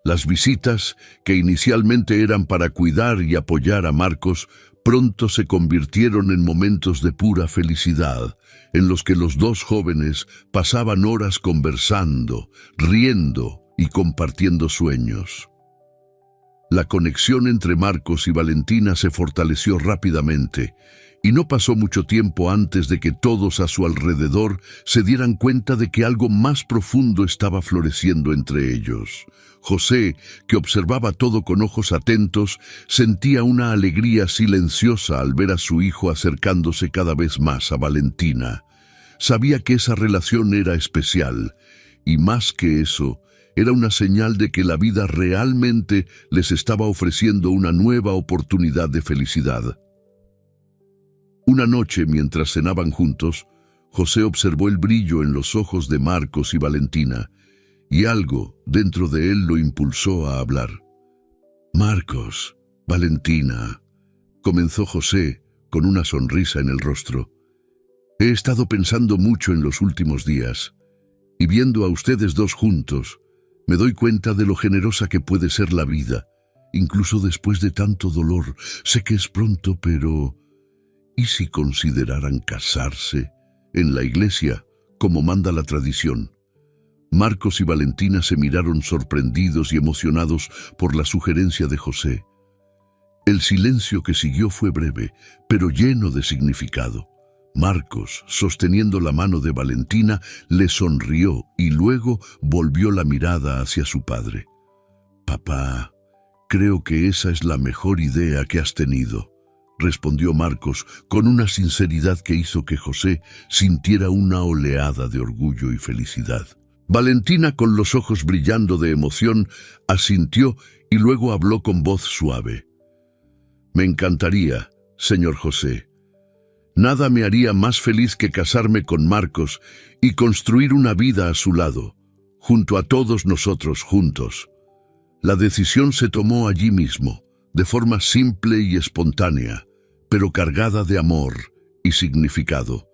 Las visitas, que inicialmente eran para cuidar y apoyar a Marcos, pronto se convirtieron en momentos de pura felicidad, en los que los dos jóvenes pasaban horas conversando, riendo y compartiendo sueños. La conexión entre Marcos y Valentina se fortaleció rápidamente, y no pasó mucho tiempo antes de que todos a su alrededor se dieran cuenta de que algo más profundo estaba floreciendo entre ellos. José, que observaba todo con ojos atentos, sentía una alegría silenciosa al ver a su hijo acercándose cada vez más a Valentina. Sabía que esa relación era especial, y más que eso, era una señal de que la vida realmente les estaba ofreciendo una nueva oportunidad de felicidad. Una noche, mientras cenaban juntos, José observó el brillo en los ojos de Marcos y Valentina, y algo dentro de él lo impulsó a hablar. «Marcos, Valentina», comenzó José con una sonrisa en el rostro. «He estado pensando mucho en los últimos días, y viendo a ustedes dos juntos, me doy cuenta de lo generosa que puede ser la vida, incluso después de tanto dolor. Sé que es pronto, pero ¿y si consideraran casarse en la iglesia, como manda la tradición?» Marcos y Valentina se miraron sorprendidos y emocionados por la sugerencia de José. El silencio que siguió fue breve, pero lleno de significado. Marcos, sosteniendo la mano de Valentina, le sonrió y luego volvió la mirada hacia su padre. «Papá, creo que esa es la mejor idea que has tenido», respondió Marcos con una sinceridad que hizo que José sintiera una oleada de orgullo y felicidad. Valentina, con los ojos brillando de emoción, asintió y luego habló con voz suave. «Me encantaría, señor José. Nada me haría más feliz que casarme con Marcos y construir una vida a su lado, junto a todos nosotros juntos». La decisión se tomó allí mismo, de forma simple y espontánea, pero cargada de amor y significado.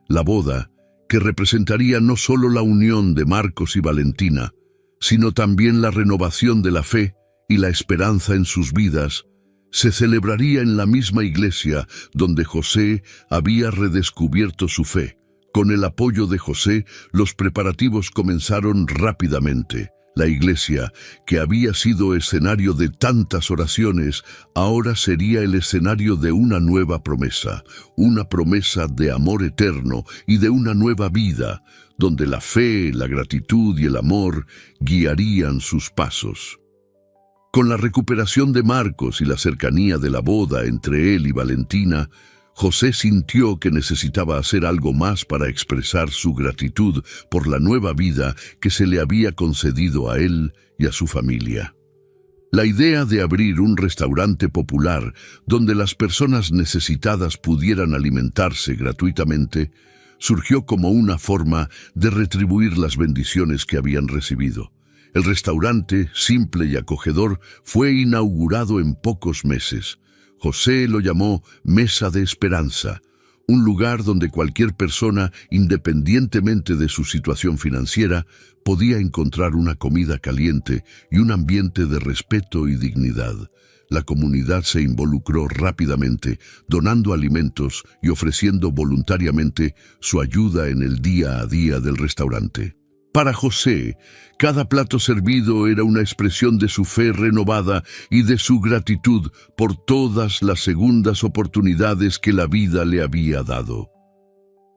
La boda, que representaría no solo la unión de Marcos y Valentina, sino también la renovación de la fe y la esperanza en sus vidas, se celebraría en la misma iglesia donde José había redescubierto su fe. Con el apoyo de José, los preparativos comenzaron rápidamente. La iglesia, que había sido escenario de tantas oraciones, ahora sería el escenario de una nueva promesa, una promesa de amor eterno y de una nueva vida, donde la fe, la gratitud y el amor guiarían sus pasos. Con la recuperación de Marcos y la cercanía de la boda entre él y Valentina, José sintió que necesitaba hacer algo más para expresar su gratitud por la nueva vida que se le había concedido a él y a su familia. La idea de abrir un restaurante popular donde las personas necesitadas pudieran alimentarse gratuitamente surgió como una forma de retribuir las bendiciones que habían recibido. El restaurante, simple y acogedor, fue inaugurado en pocos meses. José lo llamó Mesa de Esperanza, un lugar donde cualquier persona, independientemente de su situación financiera, podía encontrar una comida caliente y un ambiente de respeto y dignidad. La comunidad se involucró rápidamente, donando alimentos y ofreciendo voluntariamente su ayuda en el día a día del restaurante. Para José, cada plato servido era una expresión de su fe renovada y de su gratitud por todas las segundas oportunidades que la vida le había dado.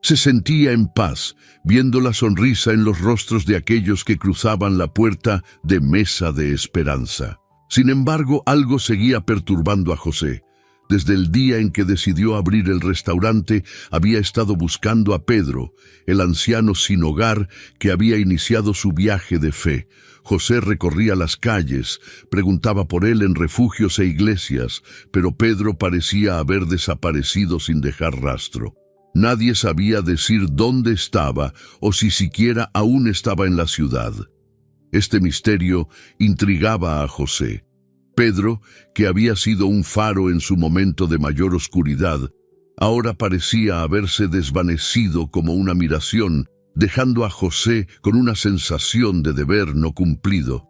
Se sentía en paz, viendo la sonrisa en los rostros de aquellos que cruzaban la puerta de Mesa de Esperanza. Sin embargo, algo seguía perturbando a José. Desde el día en que decidió abrir el restaurante, había estado buscando a Pedro, el anciano sin hogar que había iniciado su viaje de fe. José recorría las calles, preguntaba por él en refugios e iglesias, pero Pedro parecía haber desaparecido sin dejar rastro. Nadie sabía decir dónde estaba o si siquiera aún estaba en la ciudad. Este misterio intrigaba a José. Pedro, que había sido un faro en su momento de mayor oscuridad, ahora parecía haberse desvanecido como una miración, dejando a José con una sensación de deber no cumplido.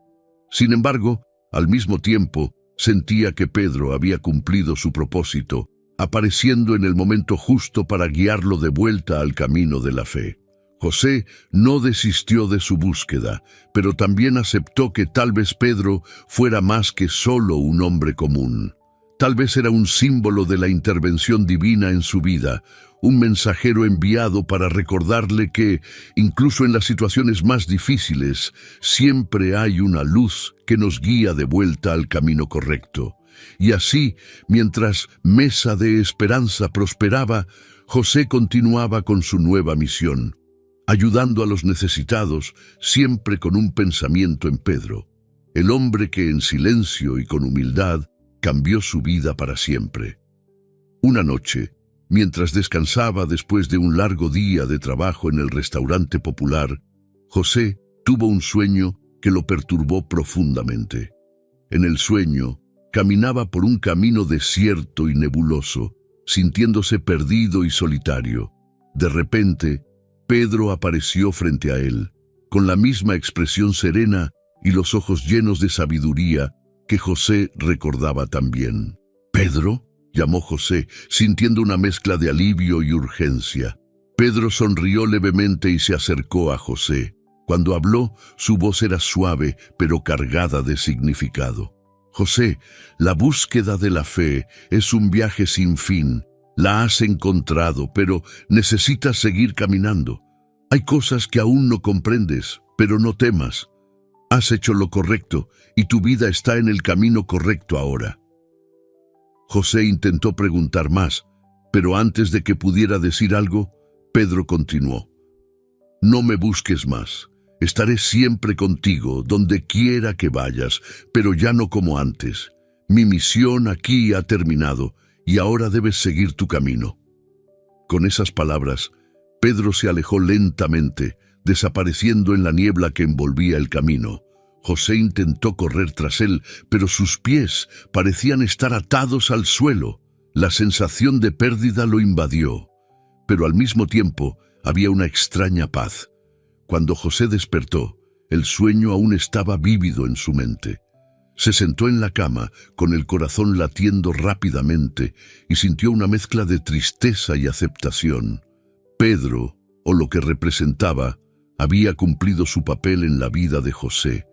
Sin embargo, al mismo tiempo, sentía que Pedro había cumplido su propósito, apareciendo en el momento justo para guiarlo de vuelta al camino de la fe. José no desistió de su búsqueda, pero también aceptó que tal vez Pedro fuera más que solo un hombre común. Tal vez era un símbolo de la intervención divina en su vida, un mensajero enviado para recordarle que, incluso en las situaciones más difíciles, siempre hay una luz que nos guía de vuelta al camino correcto. Y así, mientras Mesa de Esperanza prosperaba, José continuaba con su nueva misión, ayudando a los necesitados, siempre con un pensamiento en Pedro, el hombre que en silencio y con humildad cambió su vida para siempre. Una noche, mientras descansaba después de un largo día de trabajo en el restaurante popular, José tuvo un sueño que lo perturbó profundamente. En el sueño, caminaba por un camino desierto y nebuloso, sintiéndose perdido y solitario. De repente, Pedro apareció frente a él, con la misma expresión serena y los ojos llenos de sabiduría que José recordaba también. «¿Pedro?», llamó José, sintiendo una mezcla de alivio y urgencia. Pedro sonrió levemente y se acercó a José. Cuando habló, su voz era suave, pero cargada de significado. «José, la búsqueda de la fe es un viaje sin fin. La has encontrado, pero necesitas seguir caminando. Hay cosas que aún no comprendes, pero no temas. Has hecho lo correcto y tu vida está en el camino correcto ahora». José intentó preguntar más, pero antes de que pudiera decir algo, Pedro continuó. «No me busques más. Estaré siempre contigo, donde quiera que vayas, pero ya no como antes. Mi misión aquí ha terminado y ahora debes seguir tu camino». Con esas palabras, Pedro se alejó lentamente, desapareciendo en la niebla que envolvía el camino. José intentó correr tras él, pero sus pies parecían estar atados al suelo. La sensación de pérdida lo invadió, pero al mismo tiempo había una extraña paz. Cuando José despertó, el sueño aún estaba vívido en su mente. Se sentó en la cama, con el corazón latiendo rápidamente, y sintió una mezcla de tristeza y aceptación. Pedro, o lo que representaba, había cumplido su papel en la vida de José,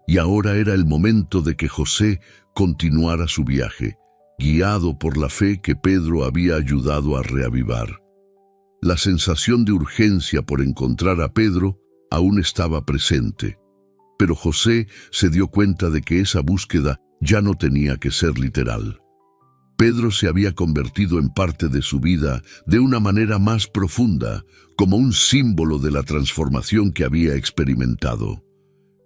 y ahora era el momento de que José continuara su viaje, guiado por la fe que Pedro había ayudado a reavivar. La sensación de urgencia por encontrar a Pedro aún estaba presente, pero José se dio cuenta de que esa búsqueda ya no tenía que ser literal. Pedro se había convertido en parte de su vida de una manera más profunda, como un símbolo de la transformación que había experimentado.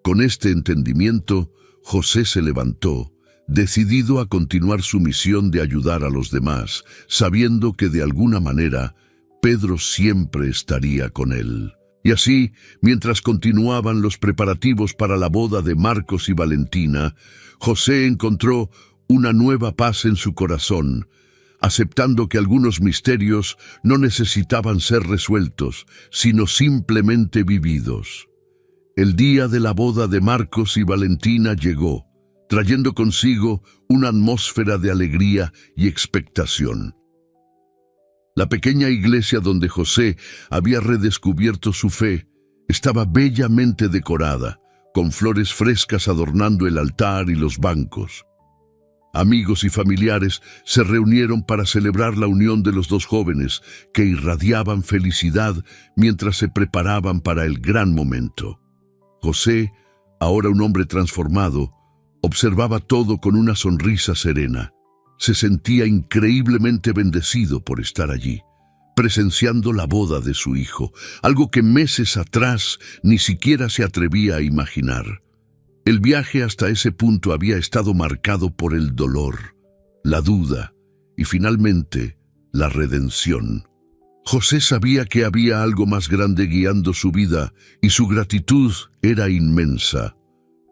Con este entendimiento, José se levantó, decidido a continuar su misión de ayudar a los demás, sabiendo que de alguna manera Pedro siempre estaría con él. Y así, mientras continuaban los preparativos para la boda de Marcos y Valentina, José encontró una nueva paz en su corazón, aceptando que algunos misterios no necesitaban ser resueltos, sino simplemente vividos. El día de la boda de Marcos y Valentina llegó, trayendo consigo una atmósfera de alegría y expectación. La pequeña iglesia donde José había redescubierto su fe estaba bellamente decorada, con flores frescas adornando el altar y los bancos. Amigos y familiares se reunieron para celebrar la unión de los dos jóvenes que irradiaban felicidad mientras se preparaban para el gran momento. José, ahora un hombre transformado, observaba todo con una sonrisa serena. Se sentía increíblemente bendecido por estar allí, presenciando la boda de su hijo, algo que meses atrás ni siquiera se atrevía a imaginar. El viaje hasta ese punto había estado marcado por el dolor, la duda y finalmente la redención. José sabía que había algo más grande guiando su vida y su gratitud era inmensa.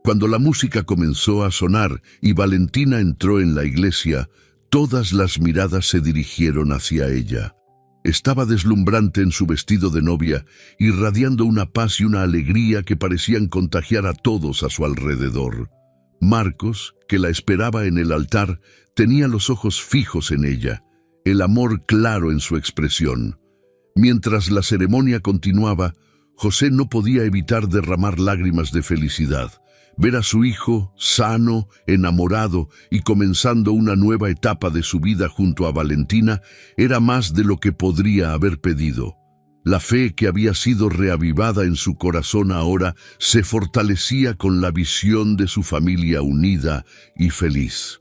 Cuando la música comenzó a sonar y Valentina entró en la iglesia, todas las miradas se dirigieron hacia ella. Estaba deslumbrante en su vestido de novia, irradiando una paz y una alegría que parecían contagiar a todos a su alrededor. Marcos, que la esperaba en el altar, tenía los ojos fijos en ella, el amor claro en su expresión. Mientras la ceremonia continuaba, José no podía evitar derramar lágrimas de felicidad. Ver a su hijo sano, enamorado y comenzando una nueva etapa de su vida junto a Valentina era más de lo que podría haber pedido. La fe que había sido reavivada en su corazón ahora se fortalecía con la visión de su familia unida y feliz.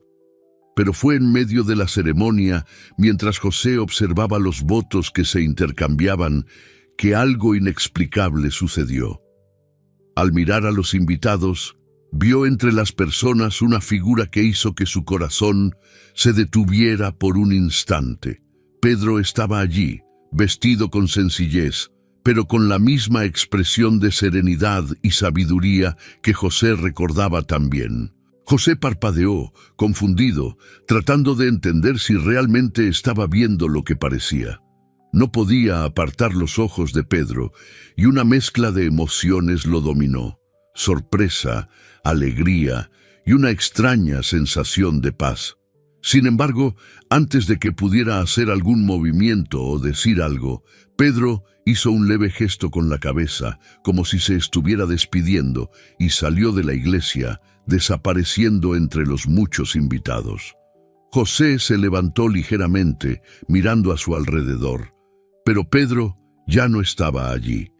Pero fue en medio de la ceremonia, mientras José observaba los votos que se intercambiaban, que algo inexplicable sucedió. Al mirar a los invitados, vio entre las personas una figura que hizo que su corazón se detuviera por un instante. Pedro estaba allí, vestido con sencillez, pero con la misma expresión de serenidad y sabiduría que José recordaba también. José parpadeó, confundido, tratando de entender si realmente estaba viendo lo que parecía. No podía apartar los ojos de Pedro, y una mezcla de emociones lo dominó. Sorpresa, alegría y una extraña sensación de paz. Sin embargo, antes de que pudiera hacer algún movimiento o decir algo, Pedro hizo un leve gesto con la cabeza, como si se estuviera despidiendo, y salió de la iglesia, desapareciendo entre los muchos invitados. José se levantó ligeramente, mirando a su alrededor, pero Pedro ya no estaba allí.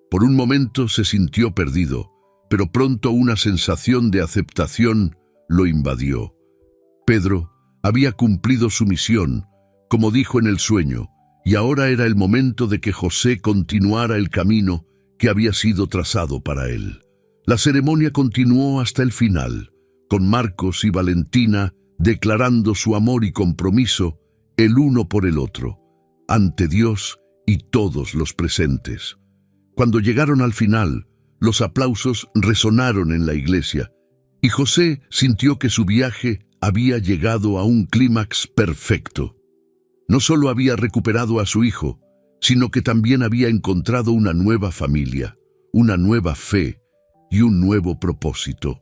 Por un momento se sintió perdido, pero pronto una sensación de aceptación lo invadió. Pedro había cumplido su misión, como dijo en el sueño, y ahora era el momento de que José continuara el camino que había sido trazado para él. La ceremonia continuó hasta el final, con Marcos y Valentina declarando su amor y compromiso el uno por el otro, ante Dios y todos los presentes. Cuando llegaron al final, los aplausos resonaron en la iglesia, y José sintió que su viaje había llegado a un clímax perfecto. No solo había recuperado a su hijo, sino que también había encontrado una nueva familia, una nueva fe y un nuevo propósito.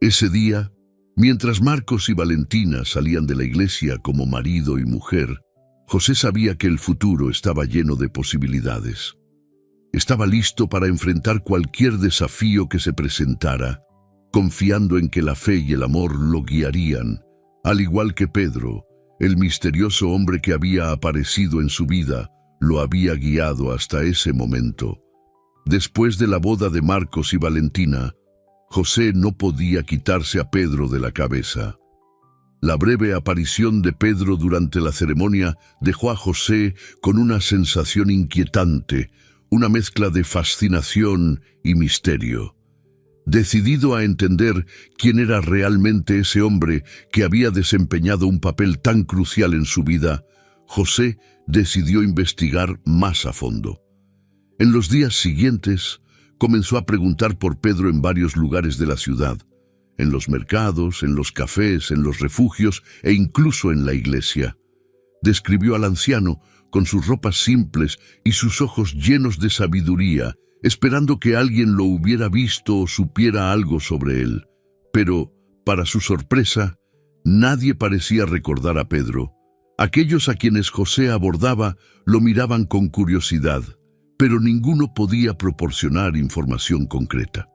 Ese día, mientras Marcos y Valentina salían de la iglesia como marido y mujer, José sabía que el futuro estaba lleno de posibilidades. Estaba listo para enfrentar cualquier desafío que se presentara, confiando en que la fe y el amor lo guiarían, al igual que Pedro, el misterioso hombre que había aparecido en su vida, lo había guiado hasta ese momento. Después de la boda de Marcos y Valentina, José no podía quitarse a Pedro de la cabeza. La breve aparición de Pedro durante la ceremonia dejó a José con una sensación inquietante, una mezcla de fascinación y misterio. Decidido a entender quién era realmente ese hombre que había desempeñado un papel tan crucial en su vida, José decidió investigar más a fondo. En los días siguientes, comenzó a preguntar por Pedro en varios lugares de la ciudad. en los mercados, en los cafés, en los refugios e incluso en la iglesia. Describió al anciano con sus ropas simples y sus ojos llenos de sabiduría, esperando que alguien lo hubiera visto o supiera algo sobre él. Pero, para su sorpresa, nadie parecía recordar a Pedro. Aquellos a quienes José abordaba lo miraban con curiosidad, pero ninguno podía proporcionar información concreta.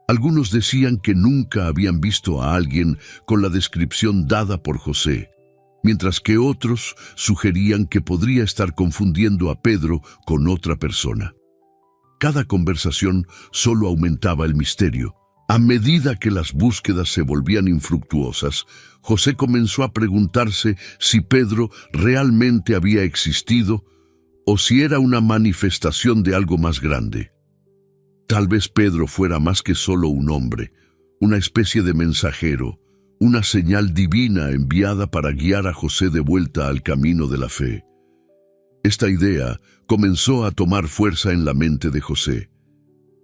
Algunos decían que nunca habían visto a alguien con la descripción dada por José, mientras que otros sugerían que podría estar confundiendo a Pedro con otra persona. Cada conversación solo aumentaba el misterio. A medida que las búsquedas se volvían infructuosas, José comenzó a preguntarse si Pedro realmente había existido o si era una manifestación de algo más grande. Tal vez Pedro fuera más que solo un hombre, una especie de mensajero, una señal divina enviada para guiar a José de vuelta al camino de la fe. Esta idea comenzó a tomar fuerza en la mente de José.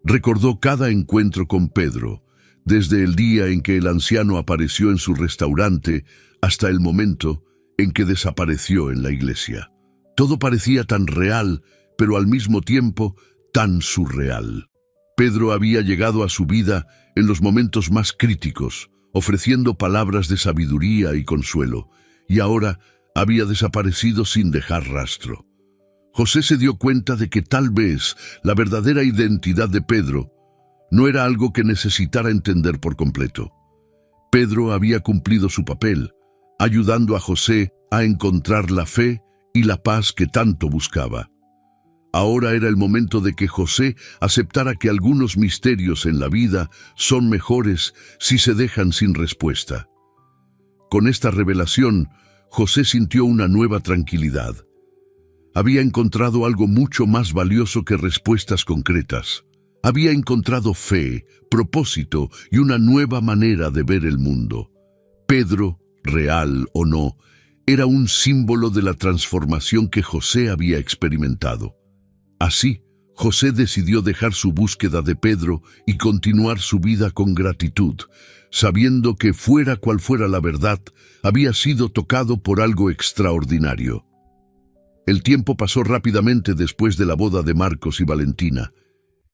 Recordó cada encuentro con Pedro, desde el día en que el anciano apareció en su restaurante hasta el momento en que desapareció en la iglesia. Todo parecía tan real, pero al mismo tiempo tan surreal. Pedro había llegado a su vida en los momentos más críticos, ofreciendo palabras de sabiduría y consuelo, y ahora había desaparecido sin dejar rastro. José se dio cuenta de que tal vez la verdadera identidad de Pedro no era algo que necesitara entender por completo. Pedro había cumplido su papel, ayudando a José a encontrar la fe y la paz que tanto buscaba. Ahora era el momento de que José aceptara que algunos misterios en la vida son mejores si se dejan sin respuesta. Con esta revelación, José sintió una nueva tranquilidad. Había encontrado algo mucho más valioso que respuestas concretas. Había encontrado fe, propósito y una nueva manera de ver el mundo. Pedro, real o no, era un símbolo de la transformación que José había experimentado. Así, José decidió dejar su búsqueda de Pedro y continuar su vida con gratitud, sabiendo que fuera cual fuera la verdad, había sido tocado por algo extraordinario. El tiempo pasó rápidamente después de la boda de Marcos y Valentina,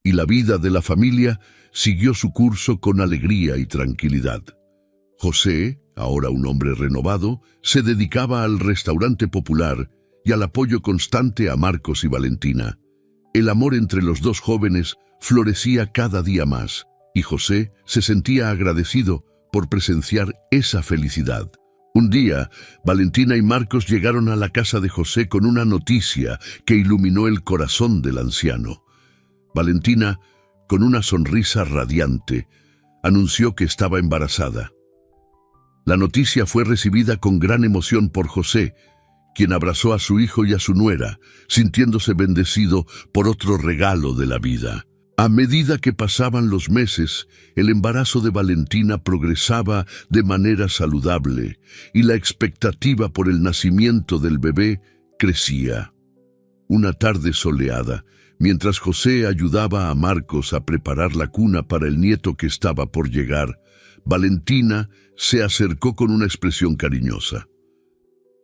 y la vida de la familia siguió su curso con alegría y tranquilidad. José, ahora un hombre renovado, se dedicaba al restaurante popular y al apoyo constante a Marcos y Valentina. El amor entre los dos jóvenes florecía cada día más, y José se sentía agradecido por presenciar esa felicidad. Un día, Valentina y Marcos llegaron a la casa de José con una noticia que iluminó el corazón del anciano. Valentina, con una sonrisa radiante, anunció que estaba embarazada. La noticia fue recibida con gran emoción por José, quien abrazó a su hijo y a su nuera, sintiéndose bendecido por otro regalo de la vida. A medida que pasaban los meses, el embarazo de Valentina progresaba de manera saludable y la expectativa por el nacimiento del bebé crecía. Una tarde soleada, mientras José ayudaba a Marcos a preparar la cuna para el nieto que estaba por llegar, Valentina se acercó con una expresión cariñosa.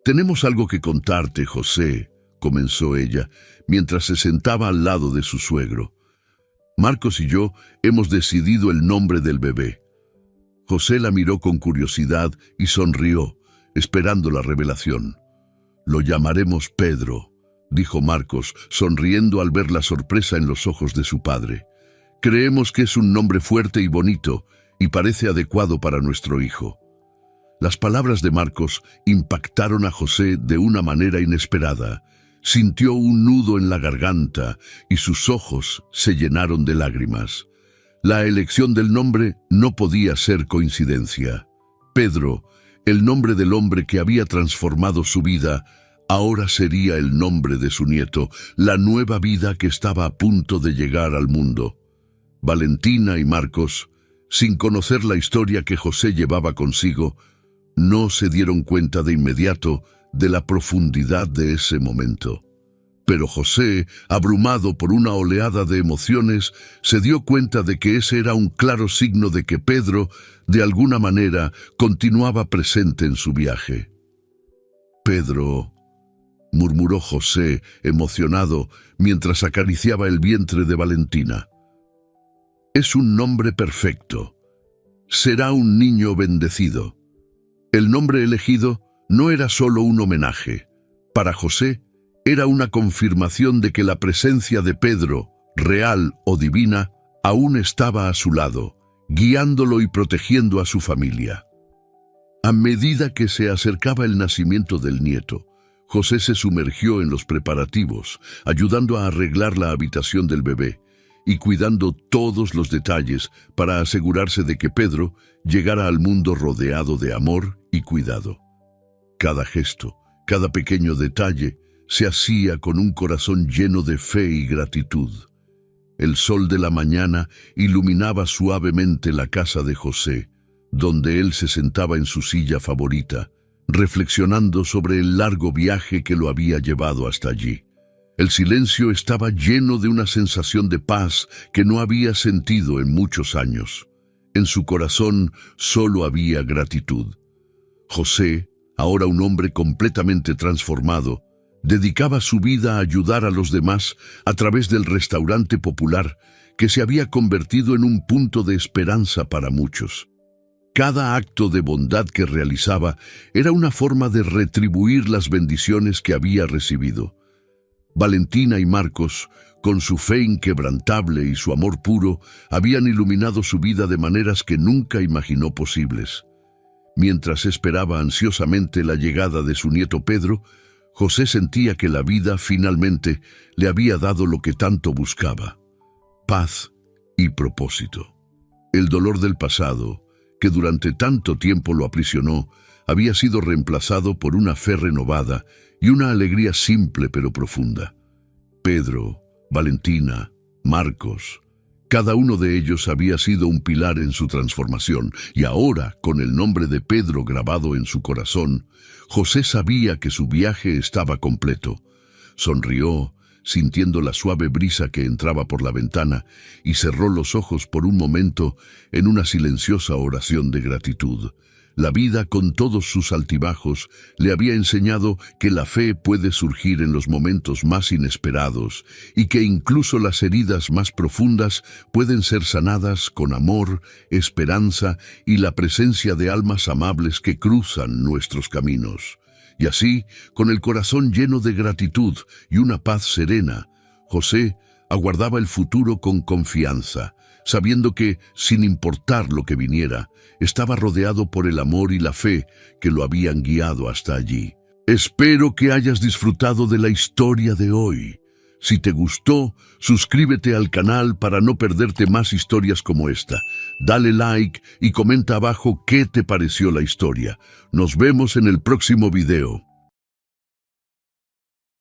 «Tenemos algo que contarte, José», comenzó ella, mientras se sentaba al lado de su suegro. «Marcos y yo hemos decidido el nombre del bebé». José la miró con curiosidad y sonrió, esperando la revelación. «Lo llamaremos Pedro», dijo Marcos, sonriendo al ver la sorpresa en los ojos de su padre. «Creemos que es un nombre fuerte y bonito, y parece adecuado para nuestro hijo». Las palabras de Marcos impactaron a José de una manera inesperada. Sintió un nudo en la garganta y sus ojos se llenaron de lágrimas. La elección del nombre no podía ser coincidencia. Pedro, el nombre del hombre que había transformado su vida, ahora sería el nombre de su nieto, la nueva vida que estaba a punto de llegar al mundo. Valentina y Marcos, sin conocer la historia que José llevaba consigo, no se dieron cuenta de inmediato de la profundidad de ese momento. Pero José, abrumado por una oleada de emociones, se dio cuenta de que ese era un claro signo de que Pedro, de alguna manera, continuaba presente en su viaje. «Pedro», murmuró José, emocionado, mientras acariciaba el vientre de Valentina. «Es un nombre perfecto. Será un niño bendecido». El nombre elegido no era solo un homenaje. Para José, era una confirmación de que la presencia de Pedro, real o divina, aún estaba a su lado, guiándolo y protegiendo a su familia. A medida que se acercaba el nacimiento del nieto, José se sumergió en los preparativos, ayudando a arreglar la habitación del bebé y cuidando todos los detalles para asegurarse de que Pedro llegara al mundo rodeado de amor y cuidado. Cada gesto, cada pequeño detalle, se hacía con un corazón lleno de fe y gratitud. El sol de la mañana iluminaba suavemente la casa de José, donde él se sentaba en su silla favorita, reflexionando sobre el largo viaje que lo había llevado hasta allí. El silencio estaba lleno de una sensación de paz que no había sentido en muchos años. En su corazón solo había gratitud. José, ahora un hombre completamente transformado, dedicaba su vida a ayudar a los demás a través del restaurante popular que se había convertido en un punto de esperanza para muchos. Cada acto de bondad que realizaba era una forma de retribuir las bendiciones que había recibido. Valentina y Marcos, con su fe inquebrantable y su amor puro, habían iluminado su vida de maneras que nunca imaginó posibles. Mientras esperaba ansiosamente la llegada de su nieto Pedro, José sentía que la vida finalmente le había dado lo que tanto buscaba: paz y propósito. El dolor del pasado, que durante tanto tiempo lo aprisionó, había sido reemplazado por una fe renovada y una alegría simple pero profunda. Pedro, Valentina, Marcos, cada uno de ellos había sido un pilar en su transformación, y ahora, con el nombre de Pedro grabado en su corazón, José sabía que su viaje estaba completo. Sonrió, sintiendo la suave brisa que entraba por la ventana, y cerró los ojos por un momento en una silenciosa oración de gratitud. La vida, con todos sus altibajos, le había enseñado que la fe puede surgir en los momentos más inesperados y que incluso las heridas más profundas pueden ser sanadas con amor, esperanza y la presencia de almas amables que cruzan nuestros caminos. Y así, con el corazón lleno de gratitud y una paz serena, José aguardaba el futuro con confianza, sabiendo que, sin importar lo que viniera, estaba rodeado por el amor y la fe que lo habían guiado hasta allí. Espero que hayas disfrutado de la historia de hoy. Si te gustó, suscríbete al canal para no perderte más historias como esta. Dale like y comenta abajo qué te pareció la historia. Nos vemos en el próximo video.